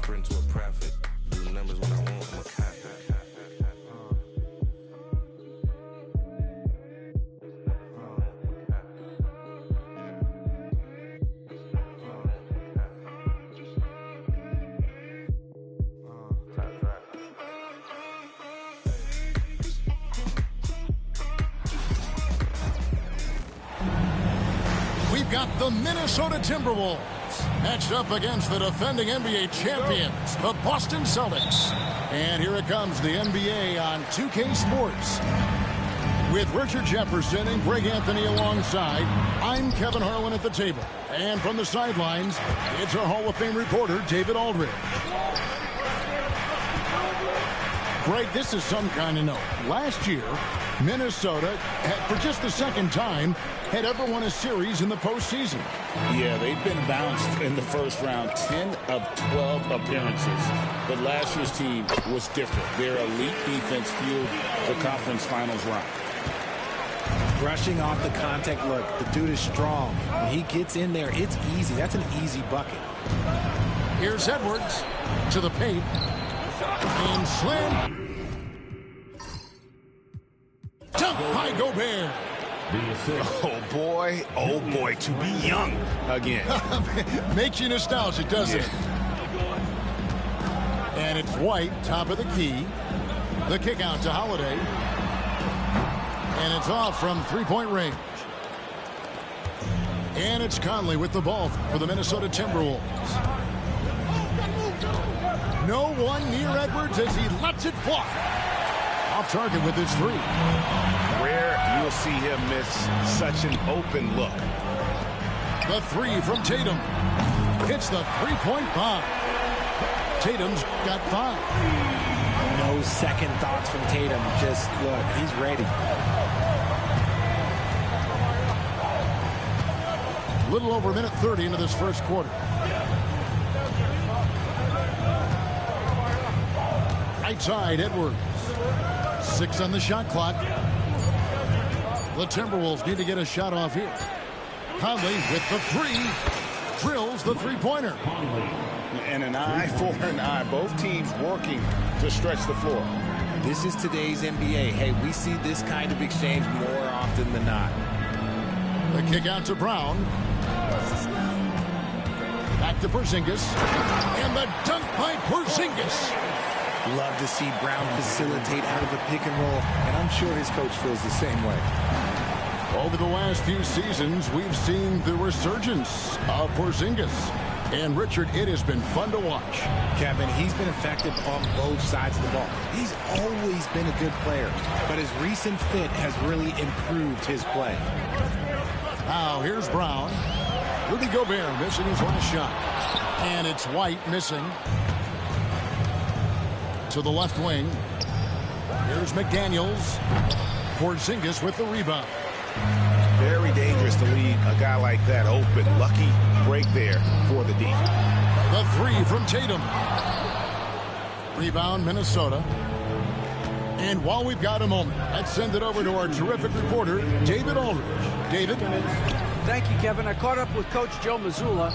sprint to a profit. Do numbers when I want, I'm a cop. We've got the Minnesota Timberwolves matched up against the defending NBA champions, the Boston Celtics. And here it comes, the NBA on 2K Sports. With Richard Jefferson and Greg Anthony alongside, I'm Kevin Harlan at the table. And from the sidelines, it's our Hall of Fame reporter, David Aldridge. Greg, this is some kind of note. Last year, Minnesota, for just the second time, had ever won a series in the postseason. Yeah, they've been bounced in the first round, 10 of 12 appearances. But last year's team was different. Their elite defense fueled the conference finals run. Brushing off the contact look. The dude is strong. When he gets in there, it's easy. That's an easy bucket. Here's Edwards to the paint. And slam. Dunk by Gobert. Oh boy, to be young again. Makes you nostalgic, doesn't it? And it's White, top of the key. The kick out to Holiday. And it's off from three-point range. And it's Conley with the ball for the Minnesota Timberwolves. No one near Edwards as he lets it fly. Off target with his three. Rare you'll see him miss such an open look. The three from Tatum. Hits the three-point bomb. Tatum's got 5. No second thoughts from Tatum. Just look, he's ready. A little over a minute 30 into this first quarter. Right side, Edwards. 6 on the shot clock. The Timberwolves need to get a shot off here. Conley with the three. Drills the three-pointer. And an eye for an eye. Both teams working to stretch the floor. This is today's NBA. Hey, we see this kind of exchange more often than not. The kick out to Brown. Back to Porzingis. And the dunk by Porzingis. Love to see Brown facilitate out of the pick and roll, and I'm sure his coach feels the same way. Over the last few seasons, we've seen the resurgence of Porzingis. And, Richard, it has been fun to watch. Kevin, he's been effective on both sides of the ball. He's always been a good player, but his recent fit has really improved his play. Now, here's Brown. Rudy Gobert missing his last shot. And it's White missing. To the left wing. Here's McDaniels. Porzingis with the rebound. Very dangerous to leave a guy like that open. Lucky break there for the D. The three from Tatum. Rebound, Minnesota. And while we've got a moment, let's send it over to our terrific reporter, David Aldridge. David? Thank you, Kevin. I caught up with Coach Joe Mazzulla.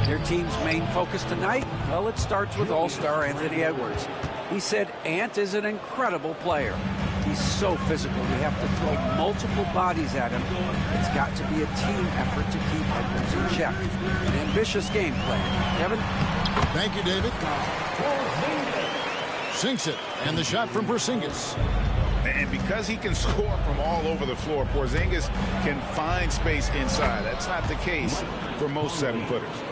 Their team's main focus tonight, well, it starts with All-Star Anthony Edwards. He said Ant is an incredible player. He's so physical. We have to throw multiple bodies at him. It's got to be a team effort to keep Edwards in check. An ambitious game plan. Kevin? Thank you, David. Sinks it. And the shot from Porzingis. And because he can score from all over the floor, Porzingis can find space inside. That's not the case for most 7-footers.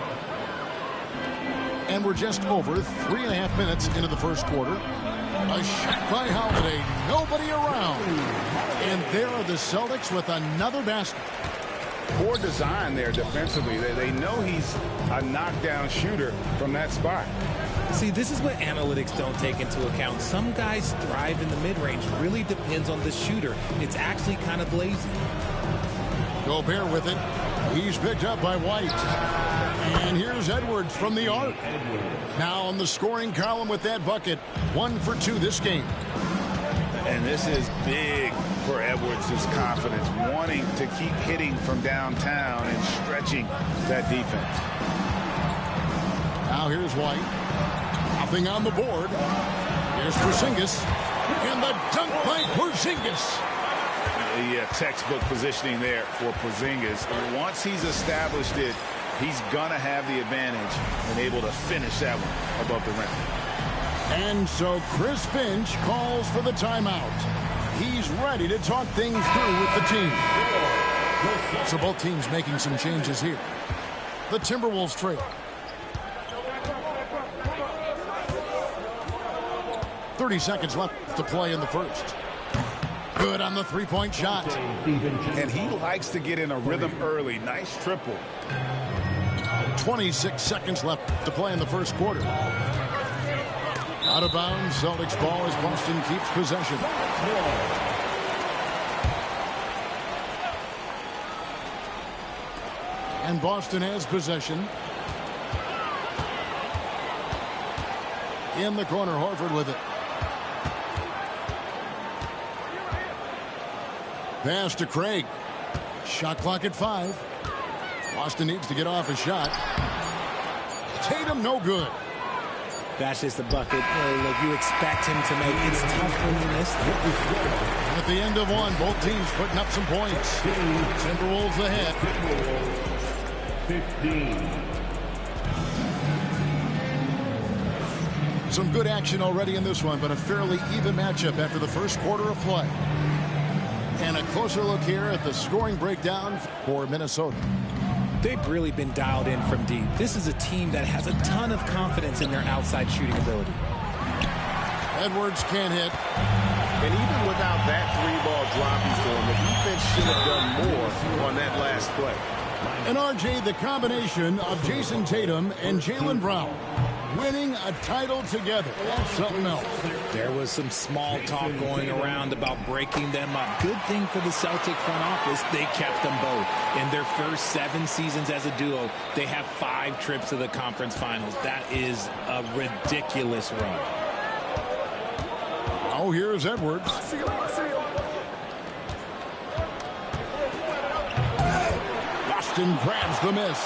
And we're just over 3.5 minutes into the first quarter. A shot by Holiday. Nobody around. And there are the Celtics with another basket. Poor design there defensively. They know he's a knockdown shooter from that spot. See, this is what analytics don't take into account. Some guys thrive in the mid-range. Really depends on the shooter. It's actually kind of lazy. Gobert with it. He's picked up by White. And here's Edwards from the arc. Now on the scoring column with that bucket. 1 for 2 this game. And this is big for Edwards' confidence, wanting to keep hitting from downtown and stretching that defense. Now here's White. Nothing on the board. Here's Porzingis. And the dunk by Porzingis. Yeah, textbook positioning there for Porzingis. Once he's established it, he's going to have the advantage and able to finish that one above the rim. And so Chris Finch calls for the timeout. He's ready to talk things through with the team. So both teams making some changes here. The Timberwolves trail. 30 seconds left to play in the first. Good on the three-point shot. And he likes to get in a rhythm early. Nice triple. 26 seconds left to play in the first quarter. Out of bounds, Celtics ball as Boston keeps possession. And Boston has possession. In the corner, Horford with it. Pass to Craig. Shot clock at 5. Boston needs to get off a shot. Tatum, no good. That's just the bucket. Like you expect him to make. It's tough when you miss that. At the end of one, both teams putting up some points. Timberwolves ahead. 15. Some good action already in this one, but a fairly even matchup after the first quarter of play. And a closer look here at the scoring breakdown for Minnesota. They've really been dialed in from deep. This is a team that has a ton of confidence in their outside shooting ability. Edwards can't hit. And even without that three-ball dropping for him, the defense should have done more on that last play. And RJ, the combination of Jason Tatum and Jaylen Brown winning a title together. That's something else. There was some small talk going around about breaking them up. Good thing for the Celtic front office, they kept them both. In their first 7 seasons as a duo, they have 5 trips to the conference finals. That is a ridiculous run. Oh, here's Edwards. Boston grabs the miss.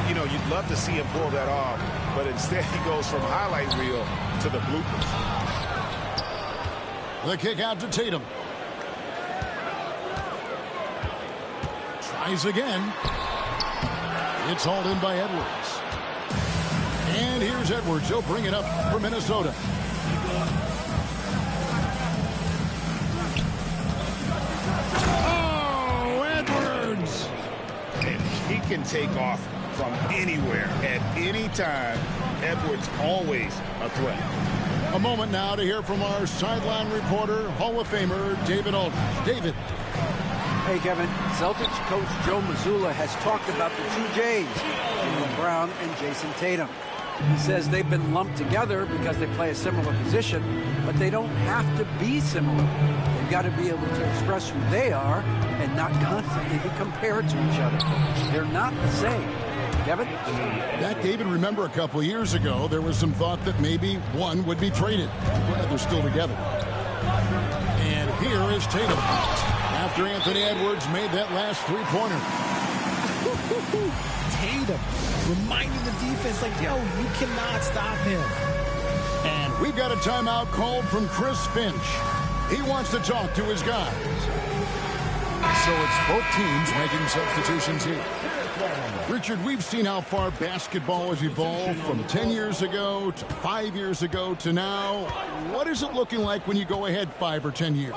You know, you'd love to see him pull that off, but instead he goes from highlight reel to the bloopers. The kick out to Tatum. Tries again. It's hauled in by Edwards. And here's Edwards. He'll bring it up for Minnesota. Oh, Edwards! And he can take off from anywhere at any time. Edwards always a threat. A moment now to hear from our sideline reporter, Hall of Famer David Aldridge. David. Hey, Kevin. Celtics coach Joe Mazzulla has talked about the 2 J's, Jaylen Brown and Jason Tatum. He says they've been lumped together because they play a similar position, but they don't have to be similar. They've got to be able to express who they are and not constantly be compared to each other. They're not the same. Kevin? That, David, remember a couple of years ago, there was some thought that maybe one would be traded. But they're still together. And here is Tatum. After Anthony Edwards made that last three-pointer. Tatum reminding the defense, like, yo, you cannot stop him. And we've got a timeout called from Chris Finch. He wants to talk to his guys. So it's both teams making substitutions here. Richard, we've seen how far basketball has evolved from 10 years ago to 5 years ago to now. What is it looking like when you go ahead 5 or 10 years?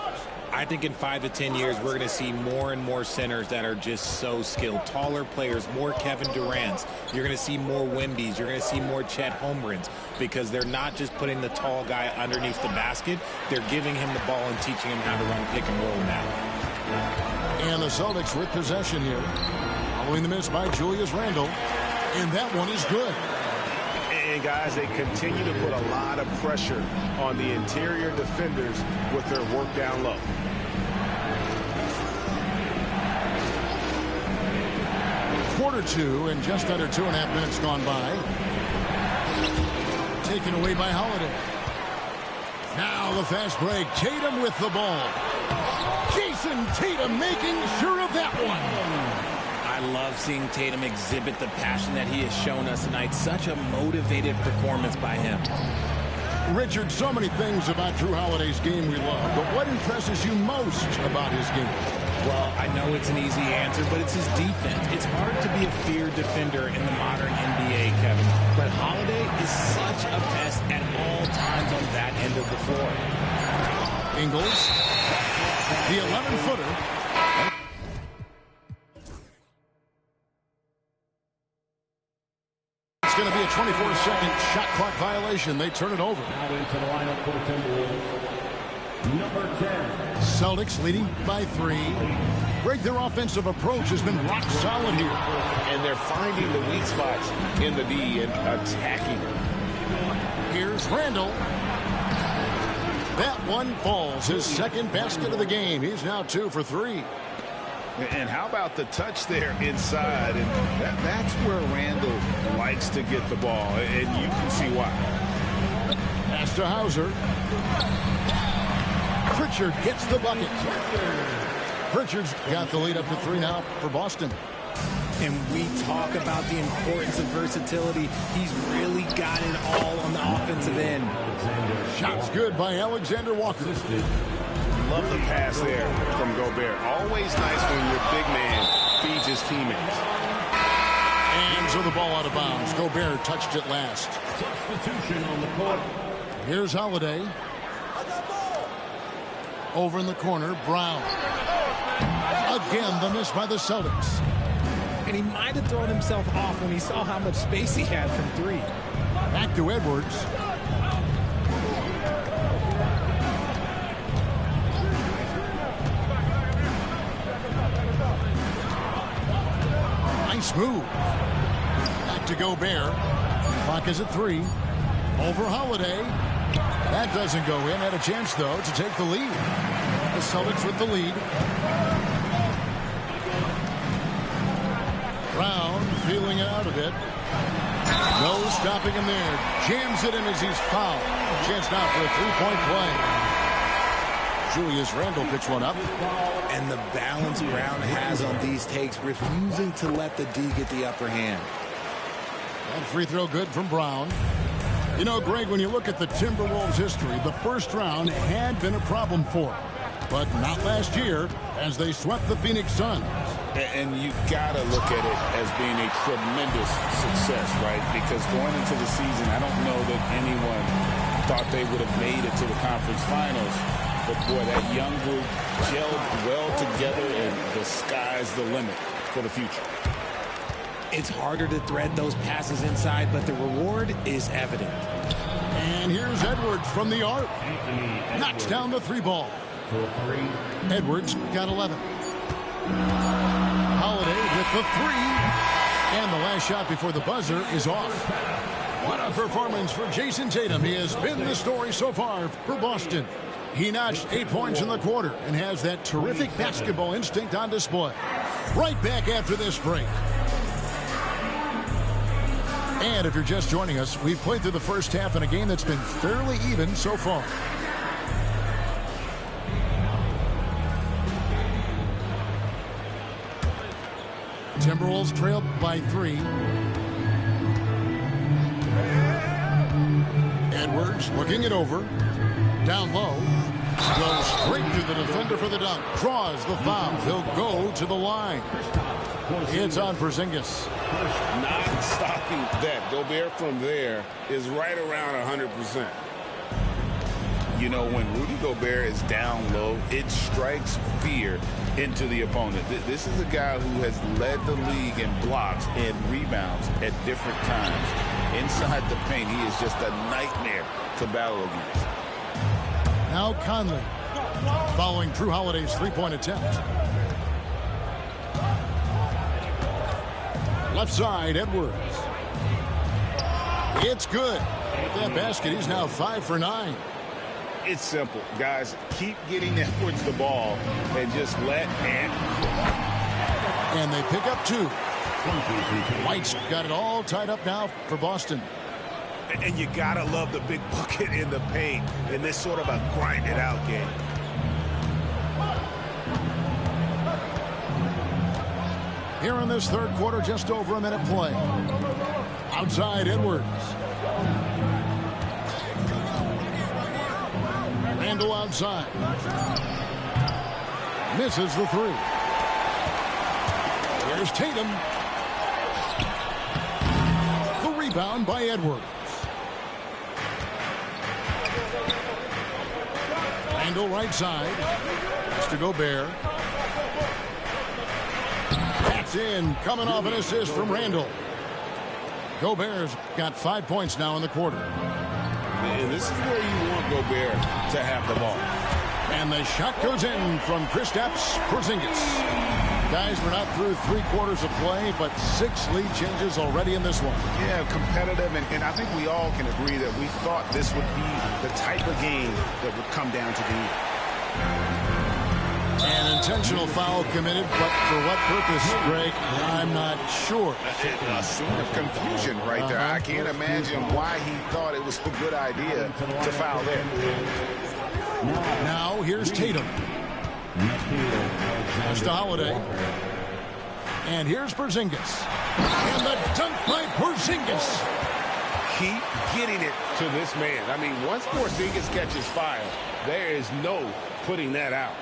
I think in 5 to 10 years, we're going to see more and more centers that are just so skilled. Taller players, more Kevin Durant's. You're going to see more Wemby's. You're going to see more Chet Holmgrens because they're not just putting the tall guy underneath the basket. They're giving him the ball and teaching him how to run pick and roll now. And the Celtics with possession here. Following the miss by Julius Randle. And that one is good. And guys, they continue to put a lot of pressure on the interior defenders with their work down low. Quarter 2 and just under 2.5 minutes gone by. Taken away by Holiday. Now the fast break. Tatum with the ball. Jason Tatum making sure of that one. I I love seeing Tatum exhibit the passion that he has shown us tonight. Such a motivated performance by him. Richard, so many things about Jrue Holiday's game we love, but what impresses you most about his game? Well, I know it's an easy answer, but it's his defense. It's hard to be a feared defender in the modern NBA, Kevin. But Holiday is such a pest at all times on that end of the floor. Ingles, the 11-footer. It's going to be a 24-second shot clock violation. They turn it over. Out into the lineup for Timberwolves, number 10. Celtics leading by 3. Greg, their offensive approach has been rock solid here. And they're finding the weak spots in the D and attacking them. Here's Randall. That one falls. His second basket of the game. He's now 2 for 3. And how about the touch there inside? And that's where Randall likes to get the ball. And you can see why. Pass to Hauser. Pritchard gets the bucket. Pritchard's got the lead up to 3 now for Boston. And we talk about the importance of versatility. He's really got it all on the offensive end. Shots good by Alexander Walker. Love the pass there from Gobert. Always nice when your big man feeds his teammates. And so the ball out of bounds. Gobert touched it last. Substitution on the court. Here's Holiday. Over in the corner, Brown. Again, the miss by the Celtics. And he might have thrown himself off when he saw how much space he had from 3. Back to Edwards. Nice move. Back to Gobert. Clock is at 3. Over Holiday. That doesn't go in. Had a chance, though, to take the lead. The Celtics with the lead. Brown feeling it out a bit. No stopping him there. Jams it in as he's fouled. Chance now for a 3-point play. Julius Randle picks one up. And the balance Brown has on these takes, refusing to let the D get the upper hand. That free throw good from Brown. You know, Greg, when you look at the Timberwolves' history, the first round had been a problem for them. But not last year, as they swept the Phoenix Suns. And you got to look at it as being a tremendous success, right? Because going into the season, I don't know that anyone thought they would have made it to the conference finals. But, boy, that young group gelled well together, and the sky's the limit for the future. It's harder to thread those passes inside, but the reward is evident. And here's Edwards from the arc. Knocks down the 3 ball. Edwards got 11. Holiday with the 3. And the last shot before the buzzer is off. What a performance for Jason Tatum. He has been the story so far for Boston. He notched 8 points in the quarter and has that terrific basketball instinct on display. Right back after this break. And if you're just joining us, we've played through the first half in a game that's been fairly even so far. Timberwolves trailed by 3. Edwards looking it over. Down low. Goes straight to the defender for the dunk. Draws the foul. He'll go to the line. It's on Porzingis. Not stopping that. Gobert from there is right around 100%. You know, when Rudy Gobert is down low, it strikes fear into the opponent. This is a guy who has led the league in blocks and rebounds at different times. Inside the paint, he is just a nightmare to battle against. Now Conley, following Jrue Holiday's 3-point attempt. Left side, Edwards. It's good. With that basket, he's now 5 for 9. It's simple, guys. Keep getting Edwards the ball and just let And they pick up 2. White's got it all tied up now for Boston. And you gotta love the big bucket in the paint in this sort of a grind it out game. Here in this this third quarter, just over a minute play. Outside Edwards. Randall outside. Misses the three. Here's Tatum. The rebound by Edwards. Randall right side. Has to Gobert. That's in. Coming off an assist from Randall. Gobert's got 5 points now in the quarter. And this is where you want Gobert to have the ball. And the shot goes in from Kristaps Porzingis. Guys, we're not through 3 quarters of play, but 6 lead changes already in this one. Yeah, competitive, and I think we all can agree that we thought this would be the type of game that would come down to the end. An intentional foul committed, but for what purpose, Greg, I'm not sure. A scene of confusion right there. I can't imagine why he thought it was a good idea to foul there. Now here's Tatum. Here's to Holiday. And here's Porzingis. And the dunk by Porzingis. Keep getting it to this man. I mean, once Porzingis catches fire, there is no putting that out.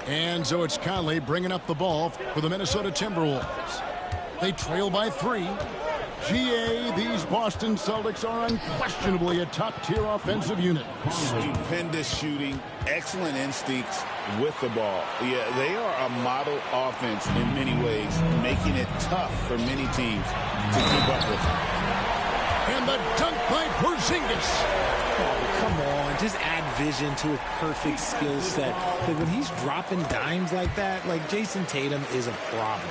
And so it's Conley bringing up the ball for the Minnesota Timberwolves. They trail by 3. GA, these Boston Celtics are unquestionably a top-tier offensive unit. Stupendous shooting, excellent instincts with the ball. Yeah, they are a model offense in many ways, making it tough for many teams to keep up with. And the dunk by Porzingis. Oh, come on. Just add vision to a perfect skill set. But when he's dropping dimes like that, like Jason Tatum is a problem.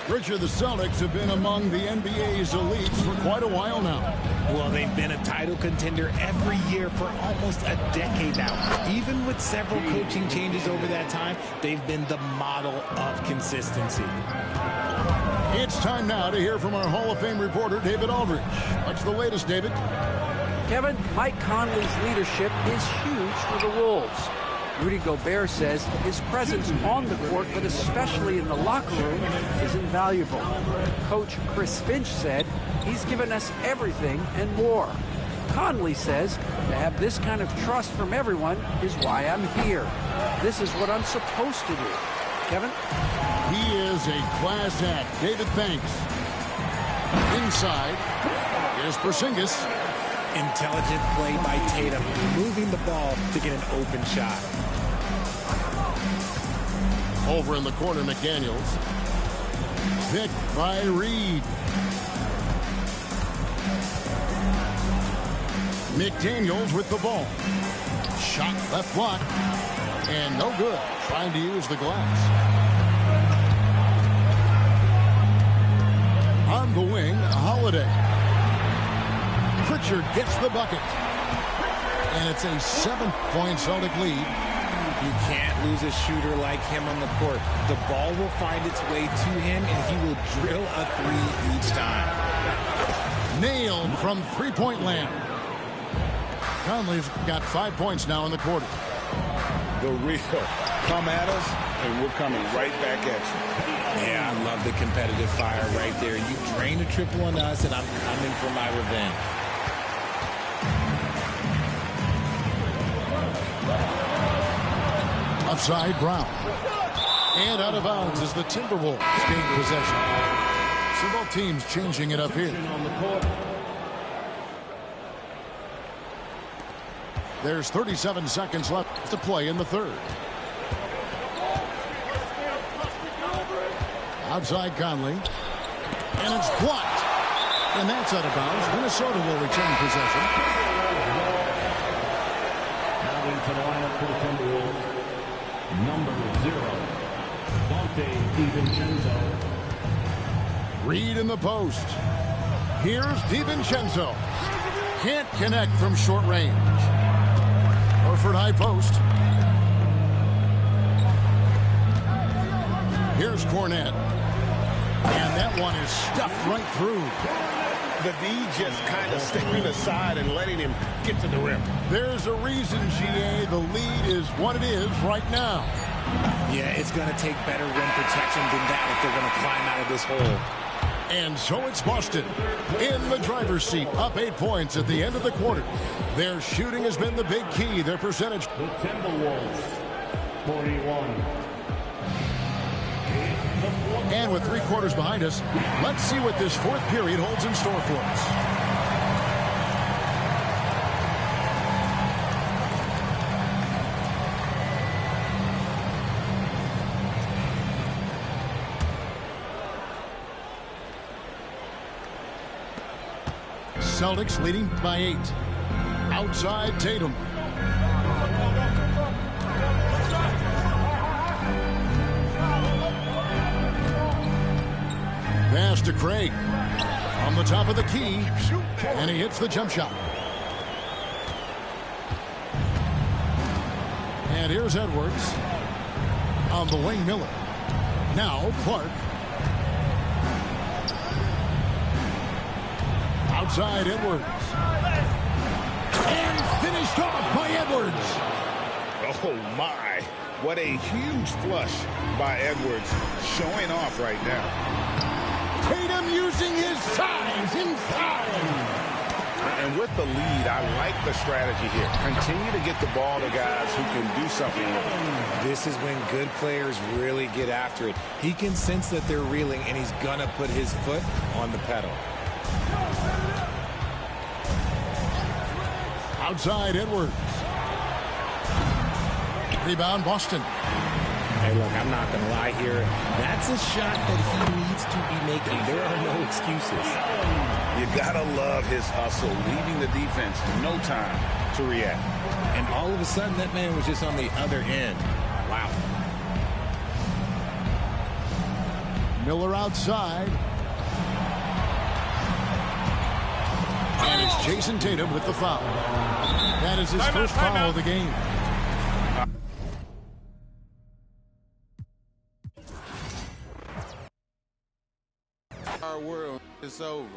Richard, the Celtics have been among the NBA's elites for quite a while now. Well, they've been a title contender every year for almost a decade now. Even with several coaching changes over that time, they've been the model of consistency. It's time now to hear from our Hall of Fame reporter, David Aldridge. What's the latest, David? Kevin, Mike Conley's leadership is huge for the Wolves. Rudy Gobert says his presence on the court, but especially in the locker room, is invaluable. Coach Chris Finch said he's given us everything and more. Conley says to have this kind of trust from everyone is why I'm here. This is what I'm supposed to do. Kevin? He is a class act. David, thanks. Inside, here's Porzingis. Intelligent play by Tatum, moving the ball to get an open shot. Over in the corner, McDaniels. Picked by Reed. McDaniels with the ball. Shot left block. And no good. Trying to use the glass. On the wing, Holiday. Pritchard gets the bucket. And it's a 7-point Celtic lead. You can't lose a shooter like him on the court. The ball will find its way to him, and he will drill a 3 each time. Nailed from three-point land. Conley's got 5 points now in the quarter. The real come at us, and we're coming right back at you. Yeah, I love the competitive fire right there. You drain a triple on us, and I'm coming for my revenge. Upside Brown. And out of bounds as the Timberwolves gain possession. So both teams changing it up here. There's 37 seconds left to play in the third. Outside Conley. And it's blocked. And that's out of bounds. Minnesota will retain possession. Now into the lineup for the Timberwolves. Number 0, Donte DiVincenzo. Reed in the post. Here's DiVincenzo. Can't connect from short range. Horford high post. Here's Cornette. And that one is stuffed right through. The D just kind of stepping aside and letting him get to the rim. There's a reason, GA, the lead is what it is right now. Yeah, it's going to take better rim protection than that if they're going to climb out of this hole. And so it's Boston in the driver's seat, up 8 points at the end of the quarter. Their shooting has been the big key. Their percentage. The Timberwolves, 41. And with 3 quarters behind us, let's see what this fourth period holds in store for us. Celtics leading by 8. Outside Tatum. Pass to Craig. On the top of the key. And he hits the jump shot. And here's Edwards. On the wing, Miller. Now Clark. Outside Edwards. And finished off by Edwards. Oh, my. What a huge flush by Edwards, showing off right now. Tatum using his size inside. And with the lead, I like the strategy here. Continue to get the ball to guys who can do something with it. This is when good players really get after it. He can sense that they're reeling, and he's going to put his foot on the pedal. Outside Edwards. Rebound Boston. Hey, look, I'm not going to lie here. That's a shot that he needs to be making. There are no excuses. You got to love his hustle, leaving the defense no time to react. And all of a sudden, that man was just on the other end. Wow. Miller outside. And it's Jason Tatum with the foul. That is his first foul of the game. Our world is over.